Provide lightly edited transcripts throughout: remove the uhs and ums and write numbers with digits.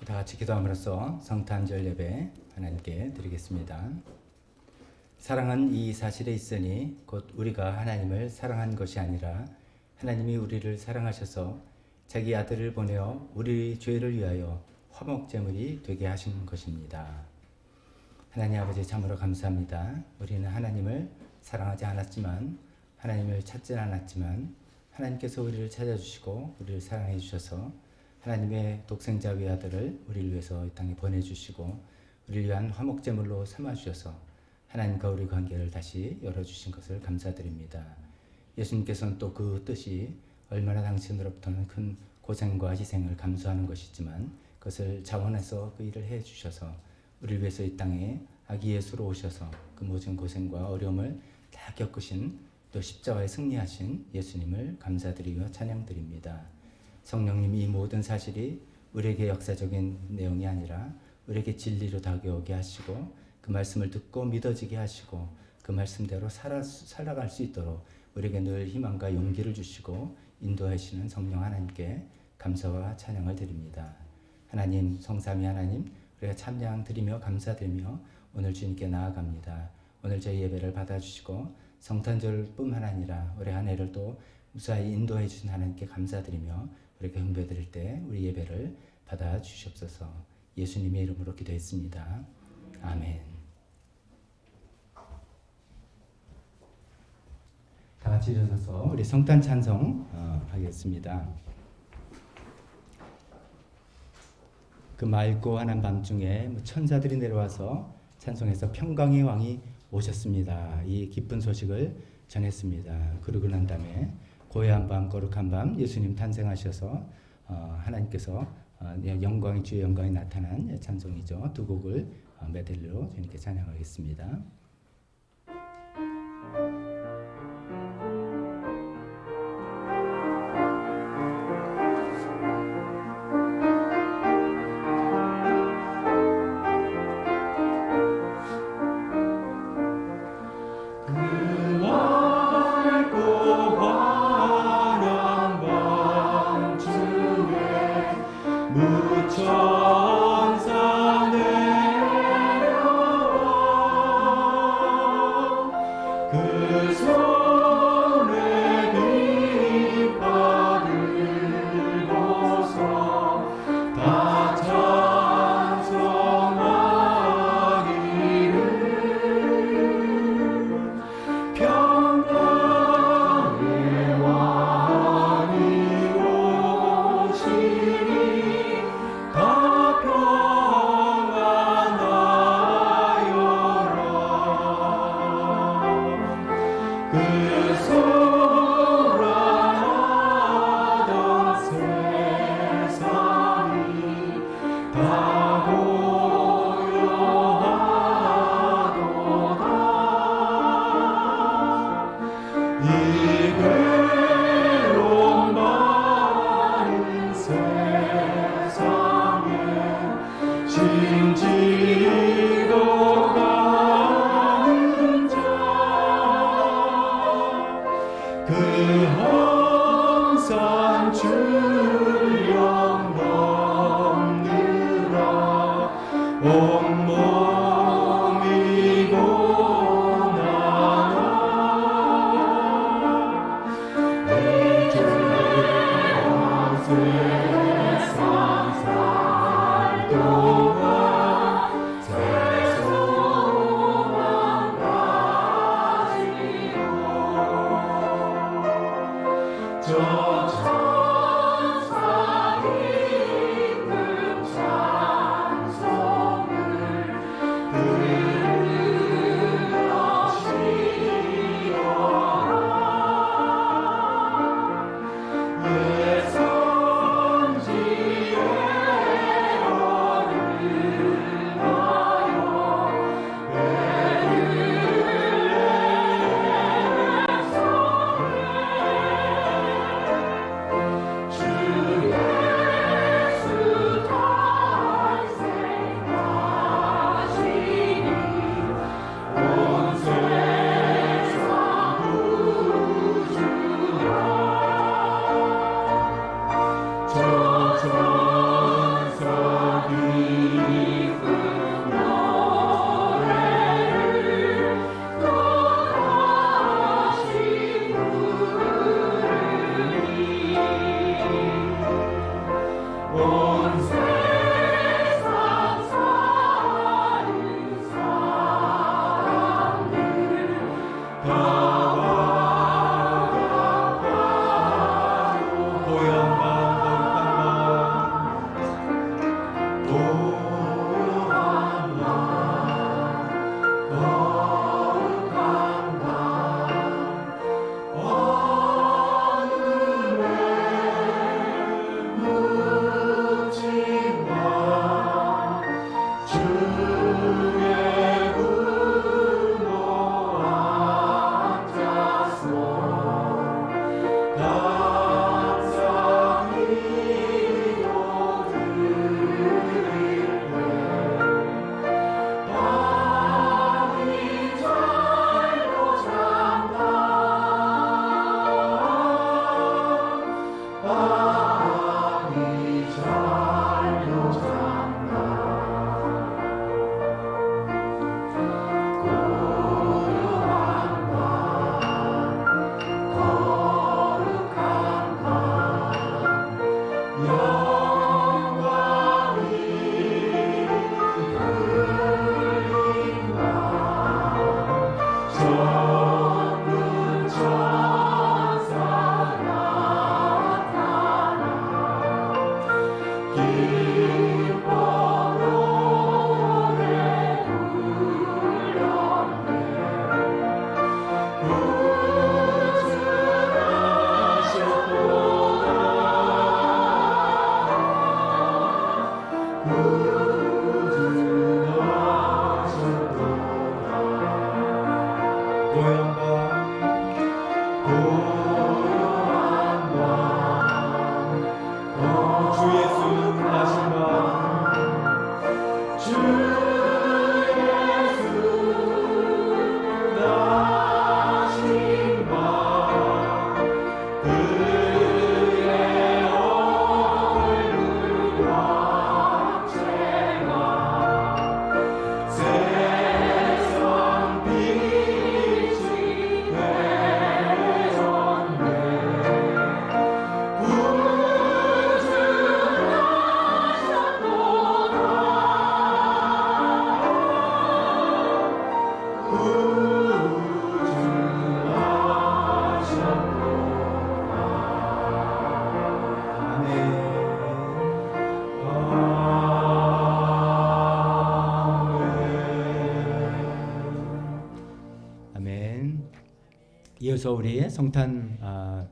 다 같이 기도함으로써 성탄절 예배 하나님께 드리겠습니다. 사랑은 이 사실에 있으니 곧 우리가 하나님을 사랑한 것이 아니라 하나님이 우리를 사랑하셔서 자기 아들을 보내어 우리 죄를 위하여 화목제물이 되게 하신 것입니다. 하나님 아버지 참으로 감사합니다. 우리는 하나님을 사랑하지 않았지만, 하나님을 찾지 않았지만 하나님께서 우리를 찾아주시고 우리를 사랑해 주셔서 하나님의 독생자 외아들을 우리를 위해서 이 땅에 보내주시고 우리를 위한 화목제물로 삼아주셔서 하나님과 우리 관계를 다시 열어주신 것을 감사드립니다. 예수님께서는 또 그 뜻이 얼마나 당신으로부터는 큰 고생과 희생을 감수하는 것이지만 그것을 자원해서 그 일을 해주셔서 우리를 위해서 이 땅에 아기 예수로 오셔서 그 모든 고생과 어려움을 다 겪으신, 또 십자가에 승리하신 예수님을 감사드리며 찬양드립니다. 성령님, 이 모든 사실이 우리에게 역사적인 내용이 아니라 우리에게 진리로 다가오게 하시고 그 말씀을 듣고 믿어지게 하시고 그 말씀대로 살아갈 수 있도록 우리에게 늘 희망과 용기를 주시고 인도하시는 성령 하나님께 감사와 찬양을 드립니다. 하나님, 성삼위 하나님, 우리가 찬양 드리며 감사드리며 오늘 주님께 나아갑니다. 오늘 저희 예배를 받아주시고 성탄절뿐만 아니라 올해 한 해를 또 무사히 인도해 주신 하나님께 감사드리며 우리가 경배드릴 때 우리 예배를 받아 주시옵소서. 예수님의 이름으로 기도했습니다. 아멘. 다 같이 일어서서 우리 성탄 찬송 하겠습니다. 그 맑고 환한 밤중에 천사들이 내려와서 찬송해서 평강의 왕이 오셨습니다. 이 기쁜 소식을 전했습니다. 그러고 난 다음에 고요한 밤, 거룩한 밤, 예수님 탄생하셔서 하나님께서 영광이, 주의 영광이 나타난 찬송이죠. 두 곡을 메들리로 주님께 찬양하겠습니다. 천사 내려와 그 손에 깃발을 들고서 다 찬송하기를 평강의 왕이 오시니 진지로 가는 자 그 항상 출령 넘느라 온몸이 고나나 이 죄와 세상 살 동안 저 천사 기쁜 찬송을 이어서 우리 성탄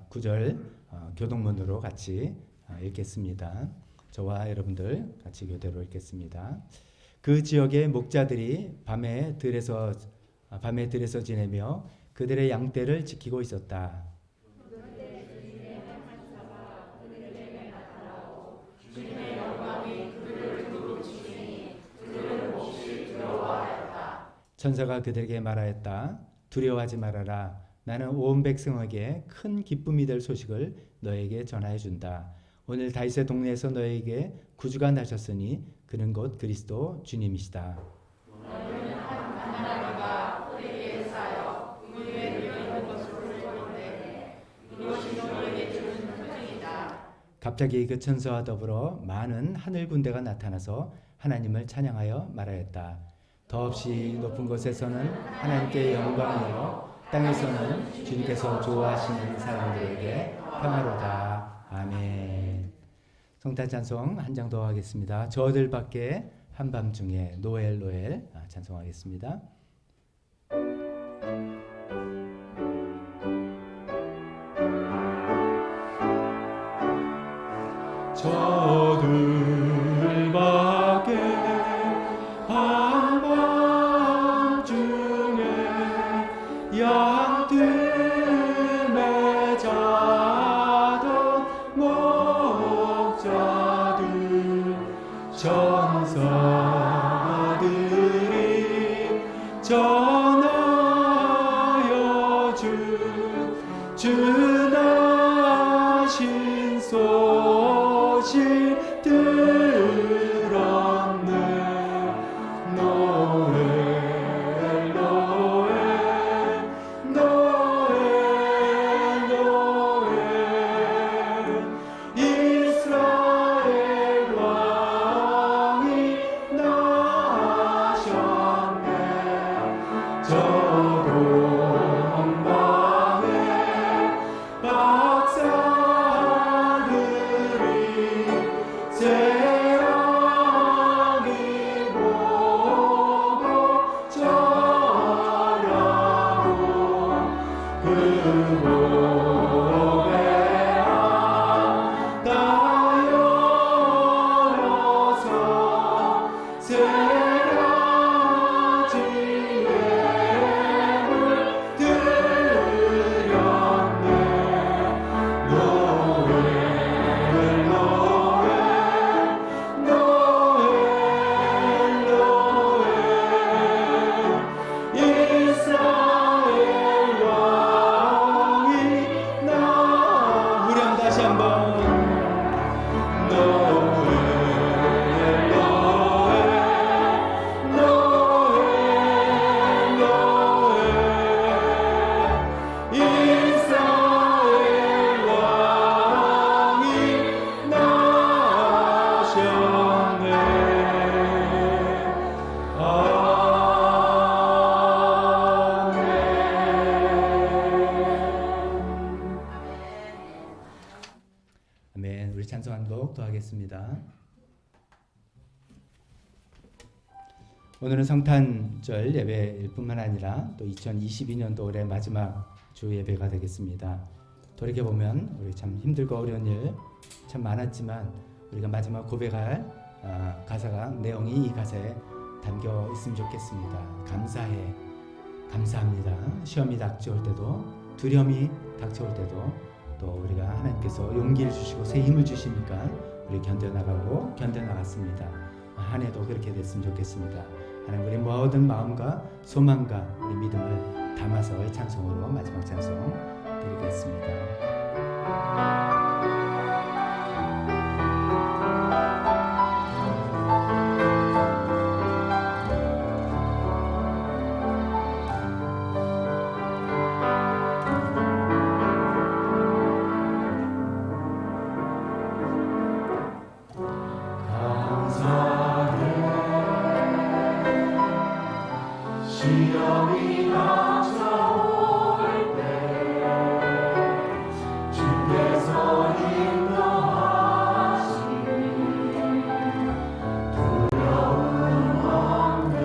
구절 교동문으로 같이 읽겠습니다. 저와 여러분들 같이 교대로 읽겠습니다. 그 지역의 목자들이 밤에 들에서 지내며 그들의 양떼를 지키고 있었다. 천사가 그들에게 말하였다. 두려워하지 말아라. 나는 온 백성에게 큰 기쁨이 될 소식을 너에게 전하여 준다. 오늘 다윗의 동네에서 너에게 구주가 나셨으니 그는 곧 그리스도 주님이시다. 갑자기 그 천사와 더불어 많은 하늘 군대가 나타나서 하나님을 찬양하여 말하였다. 더없이 높은 곳에서는 하나님께 영광이요 땅에서는 주님께서 좋아하시는 사람들에게 평화로다. 아멘. 성탄 찬송 한 장 더 하겠습니다. 저들 밖에 한밤중에 노엘 찬송하겠습니다. 저들 밖에 한밤중에 양들매 자던 목자들 천사들이 전하여 주나신 소식 들었네. 노엘 노엘 노엘 노엘 이스라엘 왕이 나셨네. 저 동방에 박사들이 오늘은 성탄절 예배일 뿐만 아니라 또 2022년도 올해 마지막 주 예배가 되겠습니다. 돌이켜보면 우리 참 힘들고 어려운 일 참 많았지만 우리가 마지막 고백할 가사가 내용이 이 가사에 담겨 있으면 좋겠습니다. 감사해, 감사합니다. 시험이 닥쳐올 때도 두려움이 닥쳐올 때도 또 우리가 하나님께서 용기를 주시고 새 힘을 주시니까 우리 견뎌나가고 견뎌나갔습니다. 한 해도 그렇게 됐으면 좋겠습니다. 하나님 우리 모든 마음과 소망과 우리 믿음을 담아서의 찬송으로 마지막 찬송 드리겠습니다. 시험이 닥쳐올 때 주께서 인도하시니 두려움 없네.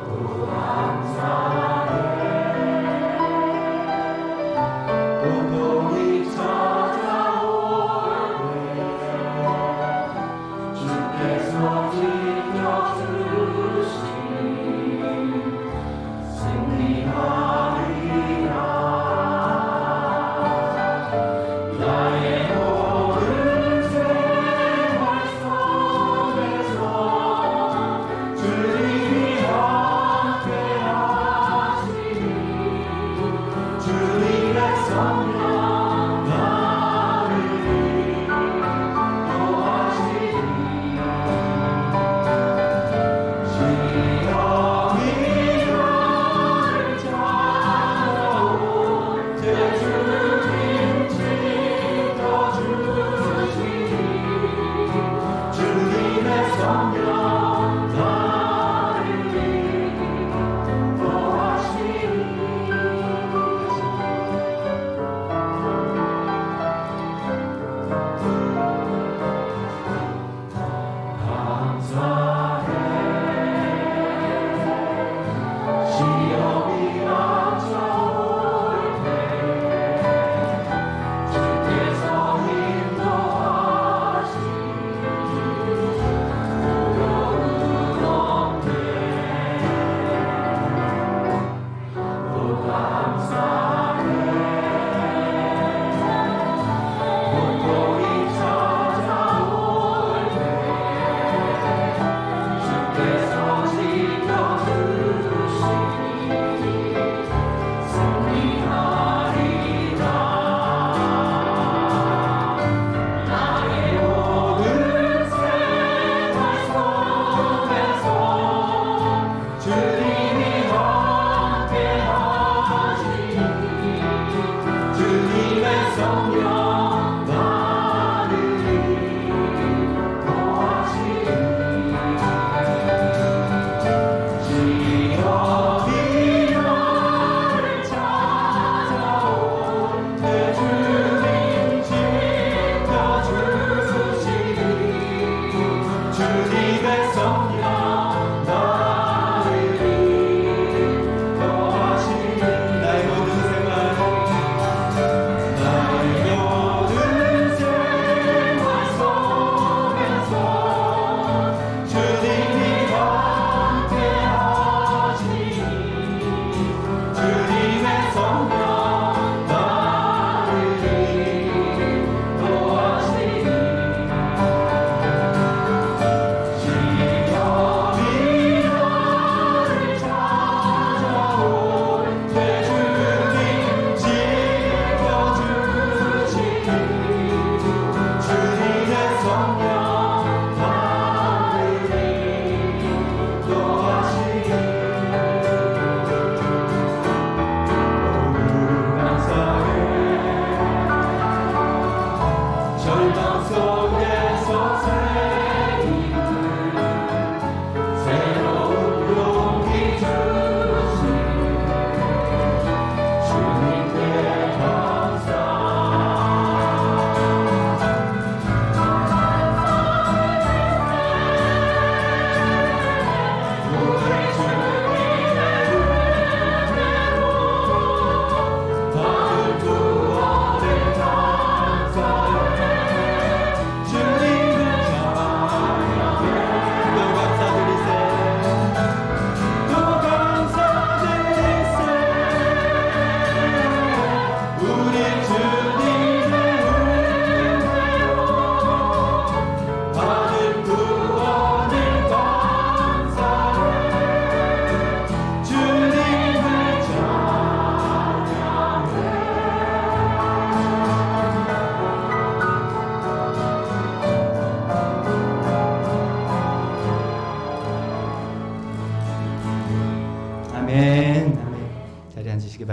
또 감사해. 고통이 찾아올 때 주께서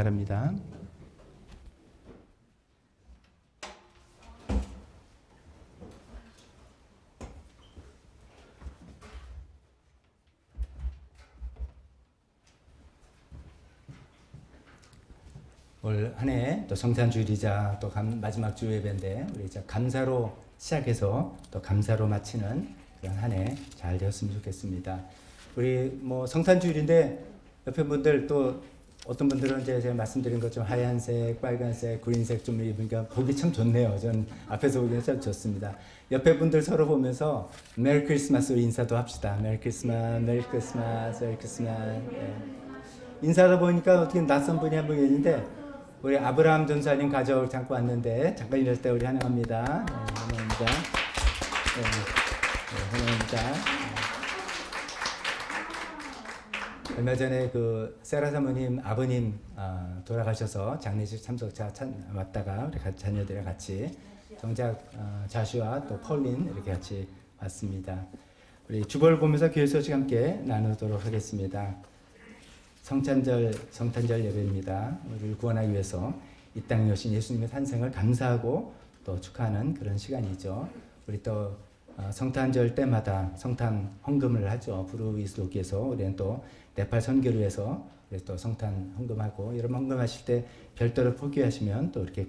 바랍니다. 올 한 해 또 성탄주일이자 또 마지막 주 예배인데 우리 이제 감사로 시작해서 또 감사로 마치는 그런 한 해 잘 되었으면 좋겠습니다. 우리 뭐 성탄주일인데 옆에 분들 또 어떤 분들은 이제 제가 말씀드린 것처럼 하얀색, 빨간색, 그린색 좀 입으니까 보기 참 좋네요. 전 앞에서 보기는 참 좋습니다. 옆에 분들 서로 보면서 메리 크리스마스로 인사도 합시다. 메리 크리스마스, 메리 크리스마스, 메리 크리스마스. 네. 인사하다 보니까 어떻게 낯선 분이 한 분 계신데 우리 아브라함 전사님 가족을 잠깐 왔는데 잠깐 이럴 때 우리 환영합니다. 네, 환영합니다. 네, 네, 환영합니다. 얼마 전에 그 세라 사모님 아버님 돌아가셔서 장례식 참석자 왔다가 우리 자녀들이랑 같이 정작 자슈와 또 펄린 이렇게 같이 왔습니다. 우리 주보를 보면서 교회 소식 함께 나누도록 하겠습니다. 성탄절 예배입니다. 우리를 구원하기 위해서 이 땅에 오신 예수님의 탄생을 감사하고 또 축하하는 그런 시간이죠. 우리 또 성탄절 때마다 성탄 헌금을 하죠. 부르이슬로키에서 우리는 또 네팔 선교를 위해서 또 성탄 헌금하고 여러분 헌금하실 때 별도로 포기하시면 또 이렇게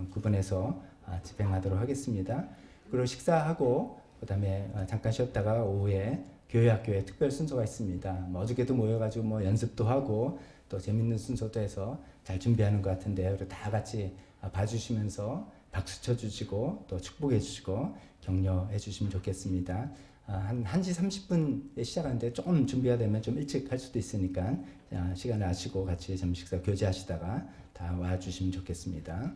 구분해서 집행하도록 하겠습니다. 그리고 식사하고 그다음에 잠깐 쉬었다가 오후에 교회 학교에 특별 순서가 있습니다. 뭐 어저께도 모여가지고 뭐 연습도 하고 또 재밌는 순서도 해서 잘 준비하는 것 같은데 우리 다 같이 봐주시면서 박수 쳐주시고 또 축복해 주시고 격려해 주시면 좋겠습니다. 한 1시 30분에 시작하는데 조금 준비가 되면 좀 일찍 할 수도 있으니까 시간을 아시고 같이 점심 식사 교제하시다가 다 와주시면 좋겠습니다.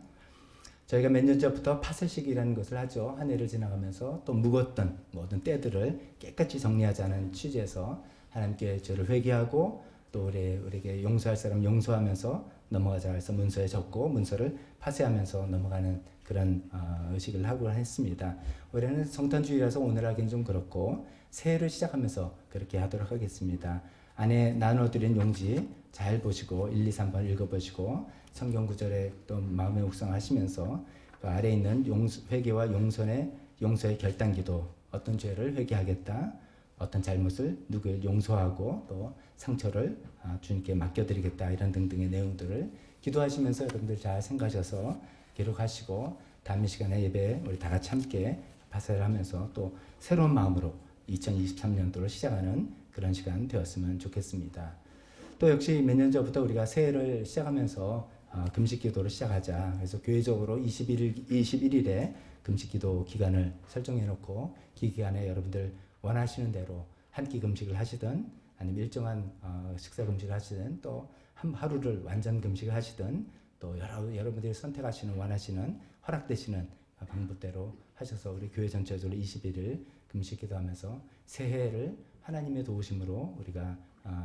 저희가 몇 년 전부터 파쇄식이라는 것을 하죠. 한 해를 지나가면서 또 묵었던 모든 때들을 깨끗이 정리하자는 취지에서 하나님께 저를 회개하고 또 우리에게 용서할 사람 용서하면서 넘어가자 해서 문서에 적고 문서를 파쇄하면서 넘어가는 그런 의식을 하고 했습니다. 올해는 성탄주일이라서 오늘 하기는 좀 그렇고 새해를 시작하면서 그렇게 하도록 하겠습니다. 안에 나눠드린 용지 잘 보시고 1, 2, 3번 읽어보시고 성경 구절에 또 마음에 묵상하시면서 그 아래에 있는 회개와 용서의 결단기도 어떤 죄를 회개하겠다, 어떤 잘못을 누구를 용서하고 또 상처를 주님께 맡겨드리겠다 이런 등등의 내용들을 기도하시면서 여러분들 잘 생각하셔서 기록하시고 다음 시간에 예배 우리 다 같이 함께 파쇄를 하면서 또 새로운 마음으로 2023년도를 시작하는 그런 시간 되었으면 좋겠습니다. 또 역시 몇 년 전부터 우리가 새해를 시작하면서 금식 기도를 시작하자. 그래서 교회적으로 21일에 금식 기도 기간을 설정해 놓고 그 기간에 여러분들 원하시는 대로 한 끼 금식을 하시든 아니면 일정한 식사 금식을 하시든 또 하루를 완전 금식을 하시든 또 여러분들이 선택하시는 원하시는 허락되시는 방법대로 하셔서 우리 교회 전체적으로 21일 금식 기도하면서 새해를 하나님의 도우심으로 우리가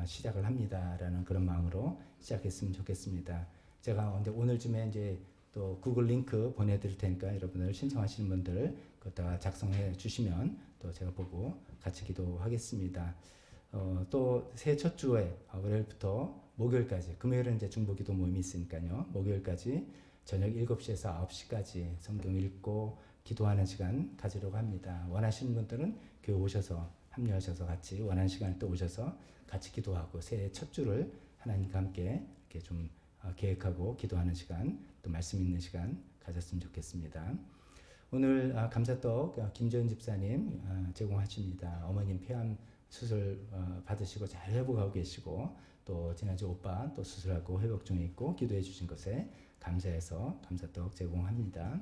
시작을 합니다라는 그런 마음으로 시작했으면 좋겠습니다. 제가 오늘쯤에 이제 또 구글 링크 보내드릴 테니까 여러분들 신청하시는 분들 그것다가 작성해 주시면 또 제가 보고 같이 기도하겠습니다. 또 새해 첫 주에 월요일부터 목요일까지 금요일은 이제 중보기도 모임이 있으니까요. 목요일까지 저녁 7시에서 9시까지 성경 읽고 기도하는 시간 가지려고 합니다. 원하시는 분들은 교회 오셔서 합류하셔서 같이 원하는 시간에 또 오셔서 같이 기도하고 새해 첫 주를 하나님과 함께 이렇게 좀 계획하고 기도하는 시간 또 말씀 있는 시간 가졌으면 좋겠습니다. 오늘 감사떡 김재현 집사님 제공하십니다. 어머님 폐암 수술 받으시고 잘 회복하고 계시고 또 지난주 오빠 또 수술하고 회복 중에 있고 기도해 주신 것에 감사해서 감사떡 제공합니다.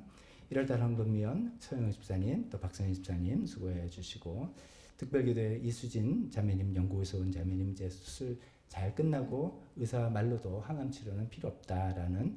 1월달 헌금위원 서영호 집사님 또 박성희 집사님 수고해 주시고 특별기도회 이수진 자매님 영국에서 온 자매님 이제 수술 잘 끝나고 의사 말로도 항암 치료는 필요 없다라는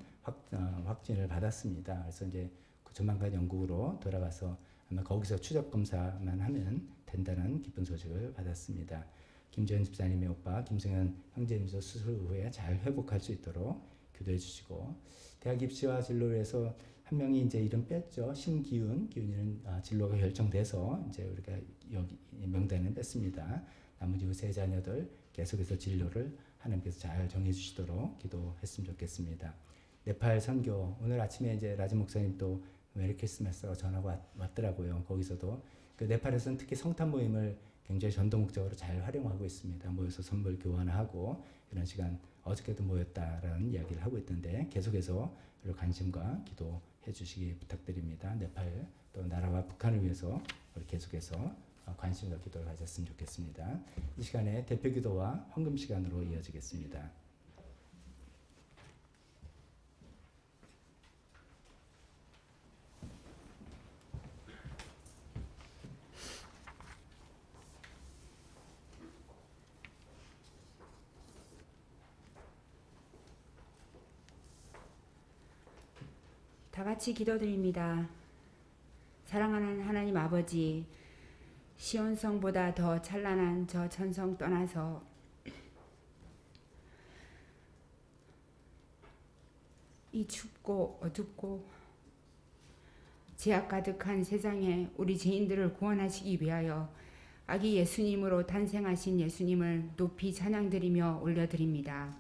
확진을 받았습니다. 그래서 이제 조만간 영국으로 돌아가서 아마 거기서 추적 검사만 하면 된다는 기쁜 소식을 받았습니다. 김재현 집사님의 오빠 김승현 형제님도 수술 후에 잘 회복할 수 있도록 기도해 주시고 대학 입시와 진로를 해서 한 명이 이제 이름 뺐죠. 신기훈이는 진로가 결정돼서 이제 우리가 여기 명단을 뺐습니다. 나머지 세 자녀들 계속해서 진로를 하나님께서 잘 정해 주시도록 기도했으면 좋겠습니다. 네팔 선교 오늘 아침에 이제 라지 목사님 또 메리 크리스마스라고 전화가 왔더라고요. 거기서도 그 네팔에서는 특히 성탄 모임을 굉장히 전도 목적으로 잘 활용하고 있습니다. 모여서 선물 교환하고 이런 시간 어저께도 모였다라는 이야기를 하고 있던데 계속해서 관심과 기도해 주시기 부탁드립니다. 네팔 또 나라와 북한을 위해서 우리 계속해서 관심과 기도를 가졌으면 좋겠습니다. 이 시간에 대표 기도와 헌금 시간으로 이어지겠습니다. 다 같이 기도드립니다. 사랑하는 하나님 아버지, 시온성보다 더 찬란한 저 천성 떠나서 이 춥고 어둡고 죄악 가득한 세상에 우리 죄인들을 구원하시기 위하여 아기 예수님으로 탄생하신 예수님을 높이 찬양드리며 올려드립니다.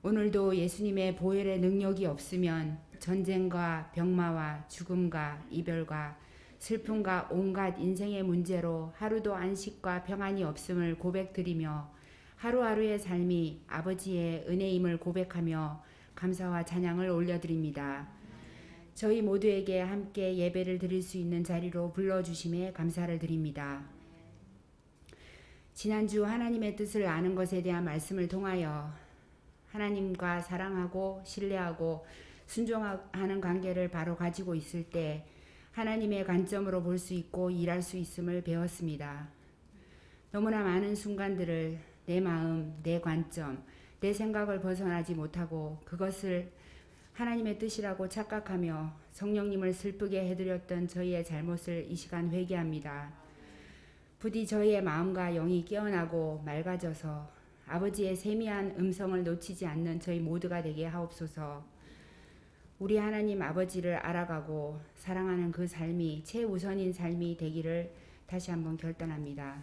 오늘도 예수님의 보혈의 능력이 없으면 전쟁과 병마와 죽음과 이별과 슬픔과 온갖 인생의 문제로 하루도 안식과 평안이 없음을 고백드리며 하루하루의 삶이 아버지의 은혜임을 고백하며 감사와 찬양을 올려드립니다. 저희 모두에게 함께 예배를 드릴 수 있는 자리로 불러주심에 감사를 드립니다. 지난주 하나님의 뜻을 아는 것에 대한 말씀을 통하여 하나님과 사랑하고 신뢰하고 순종하는 관계를 바로 가지고 있을 때 하나님의 관점으로 볼 수 있고 일할 수 있음을 배웠습니다. 너무나 많은 순간들을 내 마음, 내 관점, 내 생각을 벗어나지 못하고 그것을 하나님의 뜻이라고 착각하며 성령님을 슬프게 해드렸던 저희의 잘못을 이 시간 회개합니다. 부디 저희의 마음과 영이 깨어나고 맑아져서 아버지의 세미한 음성을 놓치지 않는 저희 모두가 되게 하옵소서. 우리 하나님 아버지를 알아가고 사랑하는 그 삶이 최우선인 삶이 되기를 다시 한번 결단합니다.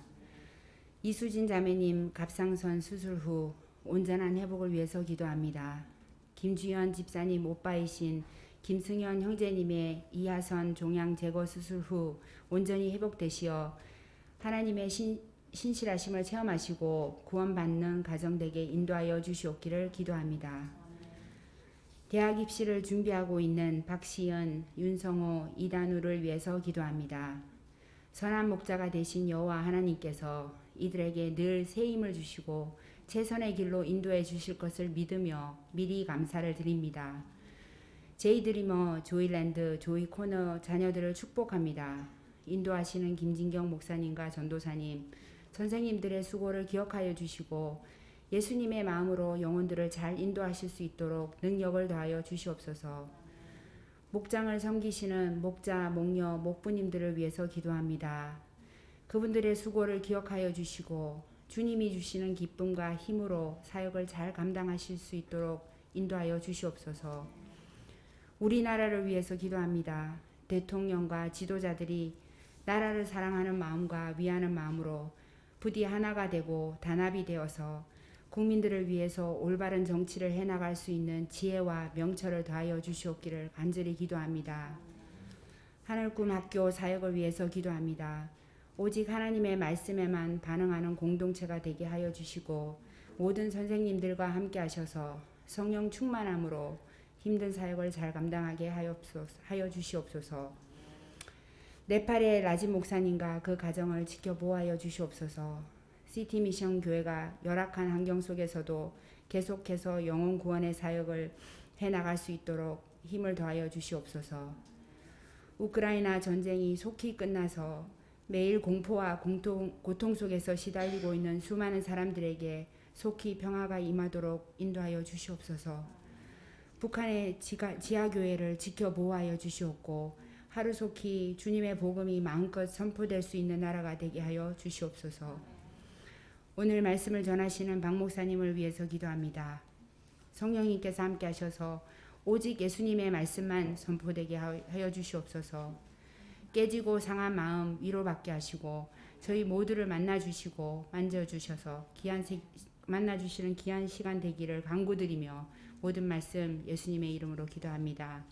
이수진 자매님 갑상선 수술 후 온전한 회복을 위해서 기도합니다. 김주현 집사님 오빠이신 김승현 형제님의 이하선 종양 제거 수술 후 온전히 회복되시어 하나님의 신실하심을 체험하시고 구원받는 가정되게 인도하여 주시옵기를 기도합니다. 대학 입시를 준비하고 있는 박시연, 윤성호, 이단우를 위해서 기도합니다. 선한 목자가 되신 여호와 하나님께서 이들에게 늘 새 힘을 주시고 최선의 길로 인도해 주실 것을 믿으며 미리 감사를 드립니다. 제이드리머, 조이랜드, 조이코너 자녀들을 축복합니다. 인도하시는 김진경 목사님과 전도사님, 선생님들의 수고를 기억하여 주시고 예수님의 마음으로 영혼들을 잘 인도하실 수 있도록 능력을 더하여 주시옵소서. 목장을 섬기시는 목자, 목녀, 목부님들을 위해서 기도합니다. 그분들의 수고를 기억하여 주시고 주님이 주시는 기쁨과 힘으로 사역을 잘 감당하실 수 있도록 인도하여 주시옵소서. 우리나라를 위해서 기도합니다. 대통령과 지도자들이 나라를 사랑하는 마음과 위하는 마음으로 부디 하나가 되고 단합이 되어서 국민들을 위해서 올바른 정치를 해나갈 수 있는 지혜와 명철을 더하여 주시옵기를 간절히 기도합니다. 하늘꿈 학교 사역을 위해서 기도합니다. 오직 하나님의 말씀에만 반응하는 공동체가 되게 하여 주시고 모든 선생님들과 함께 하셔서 성령 충만함으로 힘든 사역을 잘 감당하게 하여 주시옵소서. 네팔의 라지 목사님과 그 가정을 지켜보아여 주시옵소서. 시티 미션 교회가 열악한 환경 속에서도 계속해서 영혼 구원의 사역을 해나갈 수 있도록 힘을 더하여 주시옵소서. 우크라이나 전쟁이 속히 끝나서 매일 공포와 고통 속에서 시달리고 있는 수많은 사람들에게 속히 평화가 임하도록 인도하여 주시옵소서. 북한의 지하교회를 지켜보호하여 주시옵고 하루속히 주님의 복음이 마음껏 선포될 수 있는 나라가 되게 하여 주시옵소서. 오늘 말씀을 전하시는 박 목사님을 위해서 기도합니다. 성령님께서 함께 하셔서 오직 예수님의 말씀만 선포되게 하여 주시옵소서. 깨지고 상한 마음 위로받게 하시고 저희 모두를 만나주시고 만져주셔서 귀한 만나 주시는 귀한 시간 되기를 간구드리며 모든 말씀 예수님의 이름으로 기도합니다.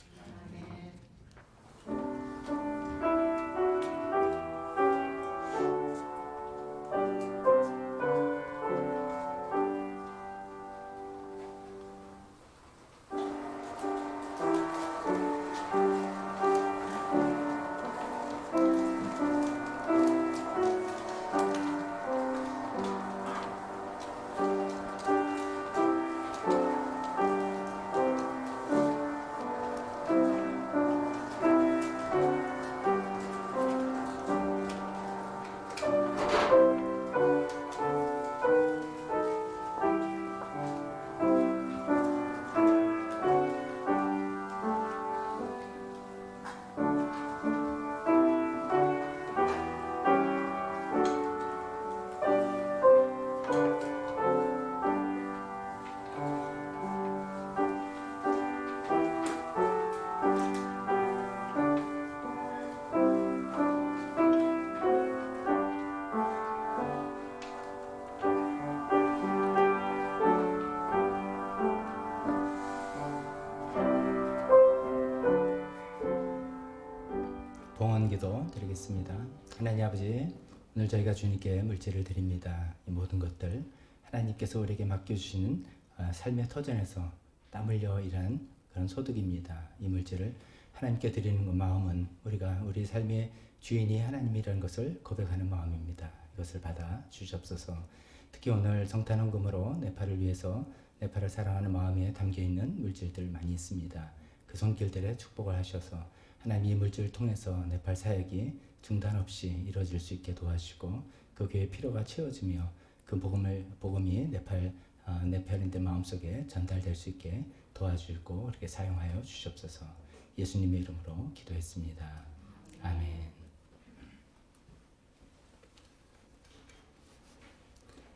봉헌기도 드리겠습니다. 하나님 아버지, 오늘 저희가 주님께 물질을 드립니다. 이 모든 것들 하나님께서 우리에게 맡겨주시는 삶의 터전에서 땀 흘려 일한 그런 소득입니다. 이 물질을 하나님께 드리는 그 마음은 우리가 우리 삶의 주인이 하나님이라는 것을 고백하는 마음입니다. 이것을 받아 주시옵소서. 특히 오늘 성탄헌금으로 네팔을 위해서 네팔을 사랑하는 마음에 담겨있는 물질들 많이 있습니다. 그 손길들에 축복을 하셔서 하나님 이 물질을 통해서 네팔 사역이 중단 없이 이루어질 수 있게 도와주시고 그 교회의 필요가 채워지며 그 복음이 네팔인들 마음속에 전달될 수 있게 도와주시고 그렇게 사용하여 주시옵소서. 예수님의 이름으로 기도했습니다. 아멘.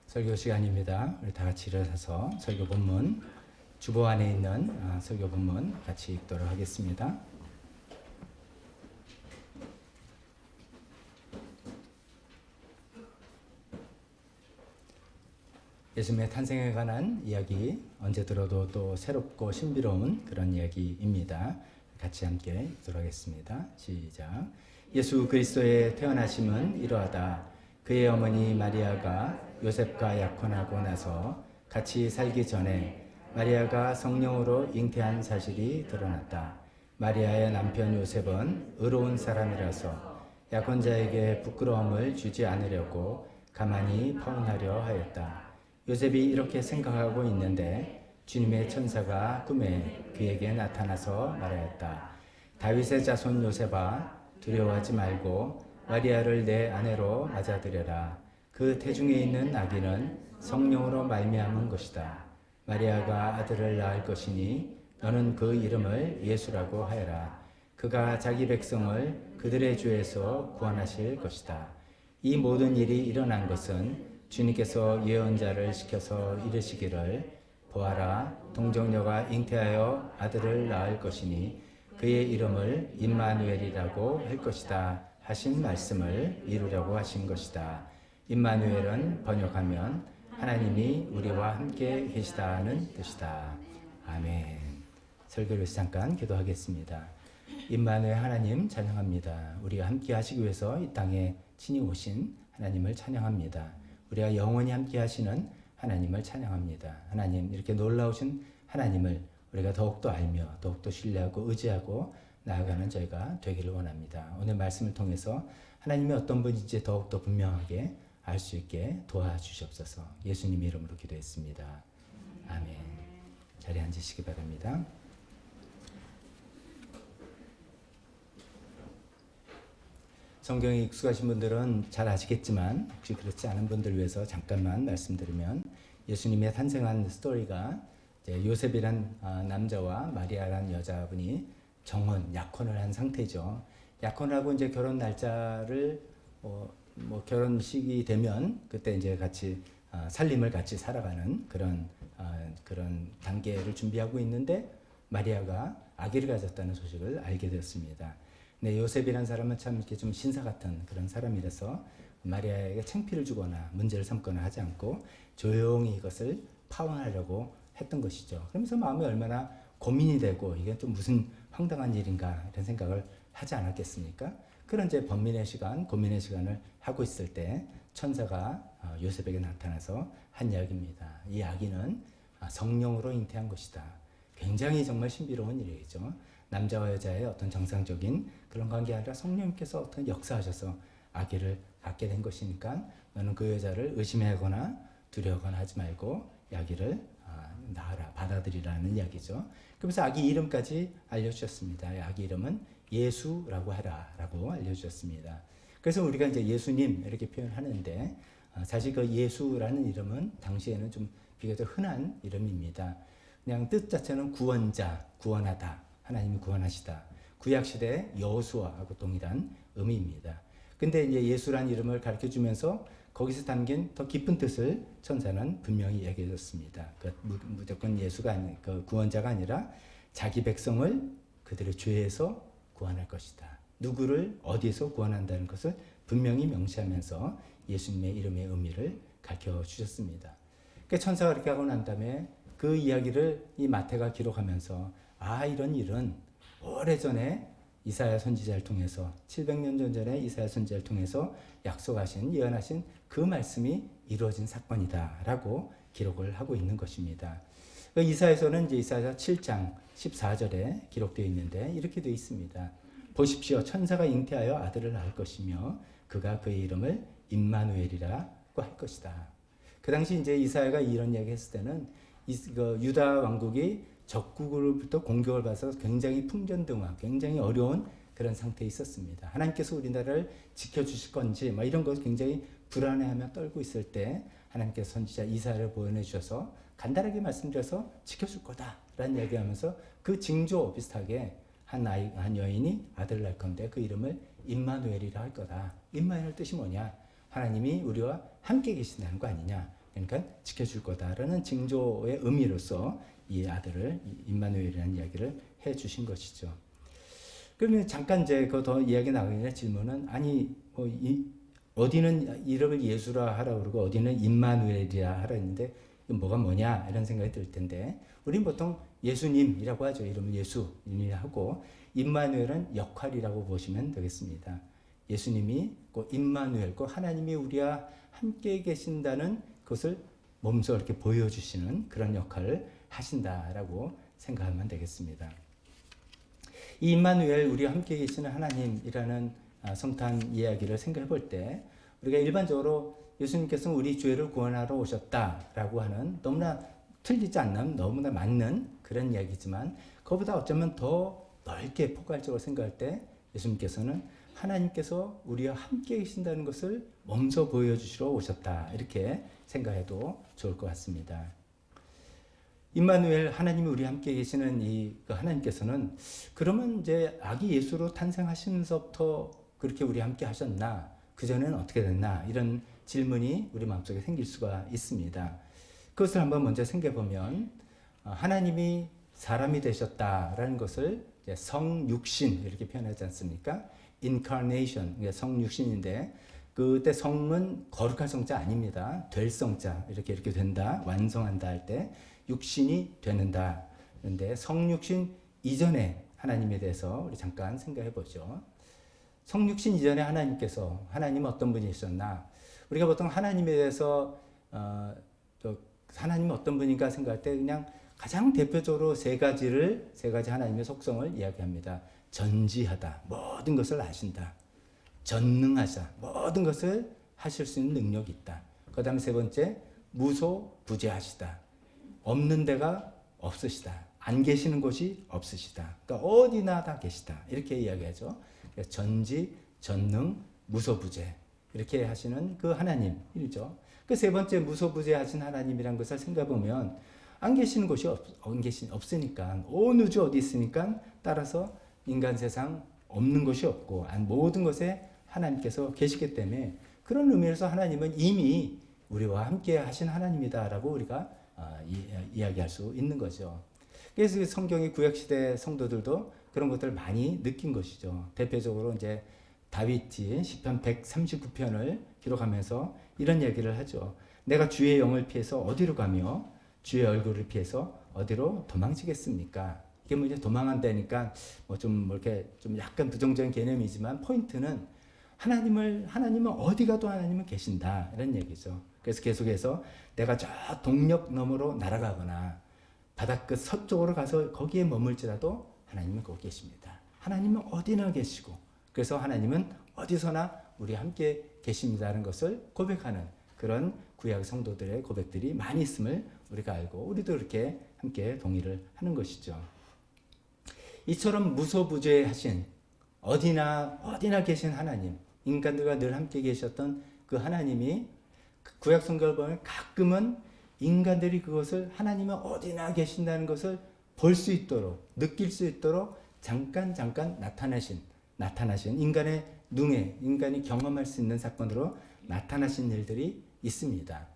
설교 시간입니다. 우리 다 같이 일어서서 설교 본문 주보 안에 있는 설교 본문 같이 읽도록 하겠습니다. 예수님의 탄생에 관한 이야기, 언제 들어도 또 새롭고 신비로운 그런 이야기입니다. 같이 함께 읽도록 하겠습니다. 시작. 예수 그리스도의 태어나심은 이러하다. 그의 어머니 마리아가 요셉과 약혼하고 나서 같이 살기 전에 마리아가 성령으로 잉태한 사실이 드러났다. 마리아의 남편 요셉은 의로운 사람이라서 약혼자에게 부끄러움을 주지 않으려고 가만히 파혼하려 하였다. 요셉이 이렇게 생각하고 있는데 주님의 천사가 꿈에 그에게 나타나서 말하였다. 다윗의 자손 요셉아, 두려워하지 말고 마리아를 내 아내로 맞아들여라. 그 태중에 있는 아기는 성령으로 말미암은 것이다. 마리아가 아들을 낳을 것이니 너는 그 이름을 예수라고 하여라. 그가 자기 백성을 그들의 죄에서 구원하실 것이다. 이 모든 일이 일어난 것은 주님께서 예언자를 시켜서 이르시기를 보아라, 동정녀가 잉태하여 아들을 낳을 것이니 그의 이름을 임마누엘이라고 할 것이다 하신 말씀을 이루려고 하신 것이다. 임마누엘은 번역하면 하나님이 우리와 함께 계시다는 뜻이다. 아멘. 설교를 위해서 잠깐 기도하겠습니다. 임마누엘 하나님 찬양합니다. 우리와 함께 하시기 위해서 이 땅에 친히 오신 하나님을 찬양합니다. 우리가 영원히 함께 하시는 하나님을 찬양합니다. 하나님, 이렇게 놀라우신 하나님을 우리가 더욱더 알며 더욱더 신뢰하고 의지하고 나아가는 저희가 되기를 원합니다. 오늘 말씀을 통해서 하나님이 어떤 분인지 더욱더 분명하게 알 수 있게 도와주시옵소서. 예수님의 이름으로 기도했습니다. 아멘. 자리에 앉으시기 바랍니다. 성경에 익숙하신 분들은 잘 아시겠지만 혹시 그렇지 않은 분들 위해서 잠깐만 말씀드리면 예수님의 탄생한 스토리가 이제 요셉이란 남자와 마리아란 여자분이 약혼을 한 상태죠. 약혼을 하고 이제 결혼 날짜를 결혼식이 되면 그때 이제 같이 살림을 같이 살아가는 그런 단계를 준비하고 있는데 마리아가 아기를 가졌다는 소식을 알게 되었습니다. 네, 요셉이란 사람은 참 이렇게 좀 신사 같은 그런 사람이라서 마리아에게 창피를 주거나 문제를 삼거나 하지 않고 조용히 이것을 파혼하려고 했던 것이죠. 그러면서 마음이 얼마나 고민이 되고 이게 좀 무슨 황당한 일인가 이런 생각을 하지 않았겠습니까? 그런 이제 번민의 시간, 고민의 시간을 하고 있을 때 천사가 요셉에게 나타나서 한 이야기입니다. 이 아기는 성령으로 잉태한 것이다. 굉장히 정말 신비로운 일이죠. 남자와 여자의 어떤 정상적인 그런 관계 아니라 성령님께서 어떤 역사하셔서 아기를 갖게 된 것이니까 너는 그 여자를 의심하거나 두려워하거나 하지 말고 이 아기를 낳아라, 받아들이라는 이야기죠. 그러면서 아기 이름까지 알려주셨습니다. 이 아기 이름은 예수라고 하라라고 알려주셨습니다. 그래서 우리가 이제 예수님 이렇게 표현하는데 사실 그 예수라는 이름은 당시에는 좀 비교적 흔한 이름입니다. 그냥 뜻 자체는 구원자, 구원하다, 하나님이 구원하시다. 구약 시대 여호수아하고 동일한 의미입니다. 근데 이제 예수라는 이름을 가르쳐 주면서 거기서 담긴 더 깊은 뜻을 천사는 분명히 얘기해 줬습니다. 그 무조건 예수가 그 구원자가 아니라 자기 백성을 그들의 죄에서 구원할 것이다. 누구를 어디에서 구원한다는 것을 분명히 명시하면서 예수님의 이름의 의미를 가르쳐 주셨습니다. 그러니까 천사가 그렇게 하고 난 다음에 그 이야기를 이 마태가 기록하면서 이런 일은 오래전에 이사야 선지자를 통해서 700년 전에 이사야 선지자를 통해서 약속하신 예언하신 그 말씀이 이루어진 사건이다라고 기록을 하고 있는 것입니다. 이사야서는 이제 이사야 7장 14절에 기록되어 있는데 이렇게 되어 있습니다. 보십시오, 천사가 잉태하여 아들을 낳을 것이며 그가 그의 이름을 임마누엘이라고 할 것이다. 그 당시 이제 이사야가 이런 이야기했을 때는 유다 왕국이 적국으로부터 공격을 받아서 굉장히 풍전등화, 굉장히 어려운 그런 상태에 있었습니다. 하나님께서 우리나라를 지켜주실 건지 이런 것 굉장히 불안해하며 떨고 있을 때 하나님께서 선지자 이사야를 보내주셔서 간단하게 말씀드려서 지켜줄 거다라는 이야기하면서 그 징조 비슷하게 한 여인이 아들을 낳을 건데 그 이름을 임마누엘이라 할 거다. 임마누엘 뜻이 뭐냐? 하나님이 우리와 함께 계신다는 거 아니냐? 그러니까 지켜줄 거다라는 징조의 의미로서 이 아들을 임마누엘이라는 이야기를 해 주신 것이죠. 그러면 잠깐 이제 그 더 이야기 나가기 전에 질문은 어디는 이름을 예수라 하라 그러고 어디는 임마누엘이라 하라 했는데 이건 뭐냐 이런 생각이 들 텐데 우리는 보통 예수님이라고 하죠. 이름을 예수님이라 하고 임마누엘은 역할이라고 보시면 되겠습니다. 예수님이 그 임마누엘, 그 하나님이 우리와 함께 계신다는 것을 몸소 이렇게 보여주시는 그런 역할을 하신다라고 생각하면 되겠습니다. 이 임마누엘, 우리와 함께 계시는 하나님이라는 성탄 이야기를 생각해 볼 때 우리가 일반적으로 예수님께서는 우리 죄를 구원하러 오셨다라고 하는 너무나 틀리지 않는 너무나 맞는 그런 이야기지만 그것보다 어쩌면 더 넓게 포괄적으로 생각할 때 예수님께서는 하나님께서 우리와 함께 계신다는 것을 몸소 보여주시러 오셨다 이렇게 생각해도 좋을 것 같습니다. 임마누엘, 하나님이 우리와 함께 계시는 이 하나님께서는 그러면 이제 아기 예수로 탄생하시면서부터 그렇게 우리와 함께 하셨나? 그전에는 어떻게 됐나? 이런 질문이 우리 마음속에 생길 수가 있습니다. 그것을 한번 먼저 생각해 보면 하나님이 사람이 되셨다라는 것을 이제 성육신 이렇게 표현하지 않습니까? incarnation, 성육신인데 그때 성은 거룩할 성자 아닙니다. 될 성자 이렇게 된다, 완성한다 할 때 육신이 되는다. 그런데 성육신 이전에 하나님에 대해서 우리 잠깐 생각해 보죠. 성육신 이전에 하나님은 어떤 분이셨나? 우리가 보통 하나님에 대해서 하나님은 어떤 분인가 생각할 때 그냥 가장 대표적으로 세 가지 하나님의 속성을 이야기합니다. 전지하다, 모든 것을 아신다. 전능하사, 모든 것을 하실 수 있는 능력이 있다. 그 다음에 세 번째, 무소부재하시다. 없는 데가 없으시다. 안 계시는 곳이 없으시다. 그러니까 어디나 다 계시다. 이렇게 이야기하죠. 전지, 전능, 무소부재 이렇게 하시는 그 하나님이죠. 그 세 번째 무소부재하신 하나님이란 것을 생각해 보면 안 계시는 곳이 없으니까 온 우주 어디 있으니까 따라서 인간 세상 없는 것이 없고 모든 것에 하나님께서 계시기 때문에 그런 의미에서 하나님은 이미 우리와 함께 하신 하나님이다라고 우리가 이야기할 수 있는 거죠. 그래서 성경의 구약시대 성도들도 그런 것들을 많이 느낀 것이죠. 대표적으로 이제 다윗이 시편 139편을 기록하면서 이런 얘기를 하죠. 내가 주의 영을 피해서 어디로 가며 주의 얼굴을 피해서 어디로 도망치겠습니까? 이게 뭐 이제 도망한다니까 뭐 이렇게 좀 약간 부정적인 개념이지만 포인트는 하나님은 어디 가도 하나님은 계신다 이런 얘기죠. 그래서 계속해서 내가 저 동력 너머로 날아가거나 바닷끝 서쪽으로 가서 거기에 머물지라도 하나님은 거기 계십니다. 하나님은 어디나 계시고 그래서 하나님은 어디서나 우리 함께 계십니다라는 것을 고백하는 그런 구약 성도들의 고백들이 많이 있음을 우리가 알고 우리도 이렇게 함께 동의를 하는 것이죠. 이처럼 무소부재하신 어디나 계신 하나님, 인간들과 늘 함께 계셨던 그 하나님이 구약 성경을 보면 가끔은 인간들이 그것을 하나님은 어디나 계신다는 것을 볼 수 있도록 느낄 수 있도록 잠깐 나타나신 인간의 눈에 인간이 경험할 수 있는 사건으로 나타나신 일들이 있습니다.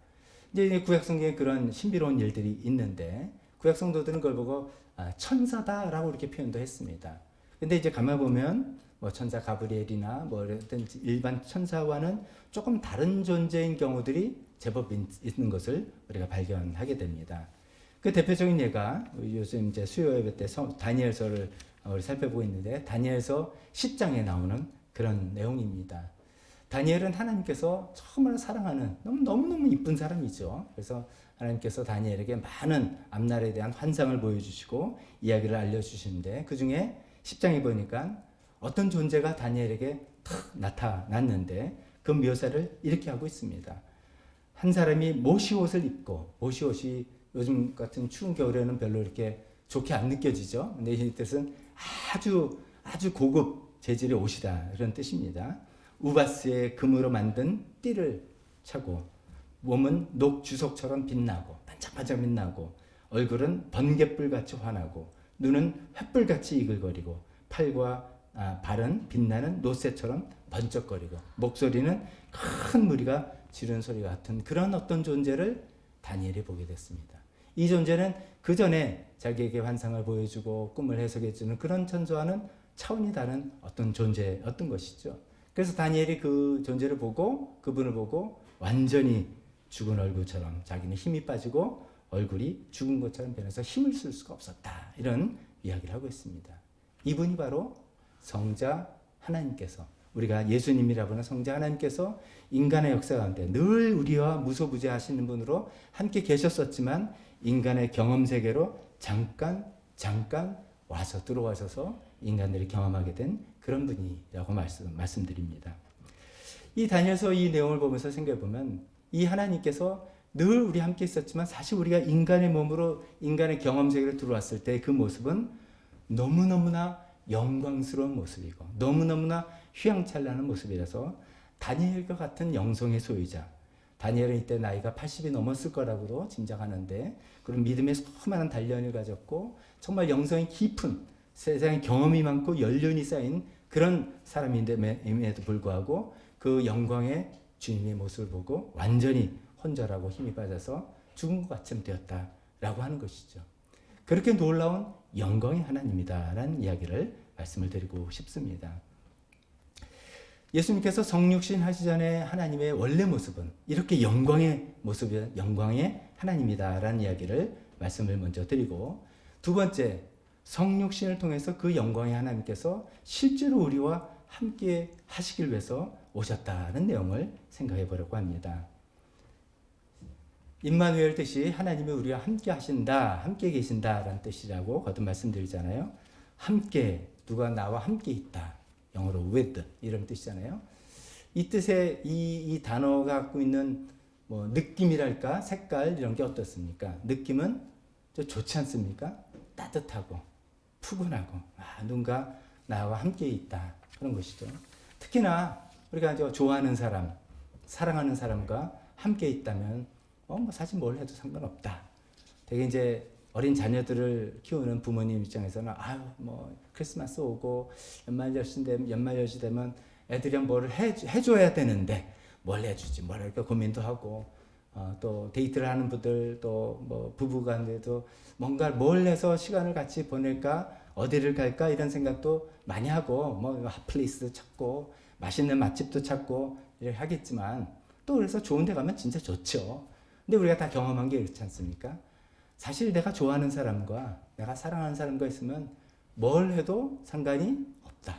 이제 구약 성경에 그런 신비로운 일들이 있는데 구약 성도들은 그걸 보고 천사다라고 이렇게 표현도 했습니다. 근데 이제 가만 보면 뭐 천사 가브리엘이나 뭐 어떤 일반 천사와는 조금 다른 존재인 경우들이 제법 있는 것을 우리가 발견하게 됩니다. 그 대표적인 예가 요즘 이제 수요 예배 때 다니엘서를 우리 살펴보고 있는데 다니엘서 10장에 나오는 그런 내용입니다. 다니엘은 하나님께서 정말 사랑하는 너무너무 이쁜 사람이죠. 그래서 하나님께서 다니엘에게 많은 앞날에 대한 환상을 보여주시고 이야기를 알려주시는데 그 중에 10장에 보니까 어떤 존재가 다니엘에게 탁 나타났는데 그 묘사를 이렇게 하고 있습니다. 한 사람이 모시옷을 입고 모시옷이 요즘 같은 추운 겨울에는 별로 이렇게 좋게 안 느껴지죠. 근데 이 뜻은 아주 고급 재질의 옷이다 이런 뜻입니다. 우바스의 금으로 만든 띠를 차고 몸은 녹주석처럼 빛나고 반짝반짝 빛나고 얼굴은 번갯불같이 환하고 눈은 횃불같이 이글거리고 팔과 발은 빛나는 노새처럼 번쩍거리고 목소리는 큰 무리가 지르는 소리 같은 그런 어떤 존재를 다니엘이 보게 됐습니다. 이 존재는 그 전에 자기에게 환상을 보여주고 꿈을 해석해주는 그런 천사와는 차원이 다른 어떤 존재였던 것이죠. 그래서 다니엘이 그 존재를 보고 그분을 보고 완전히 죽은 얼굴처럼 자기는 힘이 빠지고 얼굴이 죽은 것처럼 변해서 힘을 쓸 수가 없었다. 이런 이야기를 하고 있습니다. 이분이 바로 성자 하나님께서 우리가 예수님이라고 하는 성자 하나님께서 인간의 역사 가운데 늘 우리와 무소부재하시는 분으로 함께 계셨었지만 인간의 경험 세계로 잠깐 들어와셔서 인간들이 경험하게 된 그런 분이라고 말씀드립니다. 이 다니엘서 이 내용을 보면서 생각해 보면 이 하나님께서 늘 우리 함께 있었지만 사실 우리가 인간의 몸으로 인간의 경험 세계로 들어왔을 때 그 모습은 너무너무나 영광스러운 모습이고 너무너무나 휘황찬란한 모습이라서 다니엘과 같은 영성의 소유자 다니엘은 이때 나이가 80이 넘었을 거라고도 짐작하는데 그런 믿음의 수많은 단련을 가졌고 정말 영성이 깊은 세상에 경험이 많고 연륜이 쌓인 그런 사람임에도 불구하고 그 영광의 주님의 모습을 보고 완전히 혼절하고 힘이 빠져서 죽은 것 같이 되었다라고 하는 것이죠. 그렇게 놀라운 영광의 하나님이다라는 이야기를 말씀을 드리고 싶습니다. 예수님께서 성육신 하시 전에 하나님의 원래 모습은 이렇게 영광의 모습이 영광의 하나님이다라는 이야기를 말씀을 먼저 드리고 두 번째 성육신을 통해서 그 영광의 하나님께서 실제로 우리와 함께 하시길 위해서 오셨다는 내용을 생각해 보려고 합니다. 임마누엘 뜻이 하나님이 우리와 함께 하신다, 함께 계신다라는 뜻이라고 거듭 말씀드리잖아요. 함께, 누가 나와 함께 있다. 영어로 with 이런 뜻이잖아요. 이 뜻의 이 단어가 갖고 있는 뭐 느낌이랄까, 색깔 이런 게 어떻습니까? 느낌은 좀 좋지 않습니까? 따뜻하고 푸근하고 누군가 나와 함께 있다 그런 것이죠. 특히나 우리가 좋아하는 사람, 사랑하는 사람과 함께 있다면 뭐 사실 뭘 해도 상관없다. 되게 이제 어린 자녀들을 키우는 부모님 입장에서는 뭐 크리스마스 오고 연말연시 되면 애들이 뭘 해줘야 되는데 뭘 해주지 뭘 할까 고민도 하고 또 데이트를 하는 분들 또 뭐 부부간에도 뭔가 뭘 해서 시간을 같이 보낼까 어디를 갈까 이런 생각도 많이 하고 뭐 핫플레이스 찾고 맛있는 맛집도 찾고 이렇게 하겠지만 또 그래서 좋은 데 가면 진짜 좋죠. 근데 우리가 다 경험한 게 그렇지 않습니까? 사실 내가 좋아하는 사람과 내가 사랑하는 사람과 있으면 뭘 해도 상관이 없다.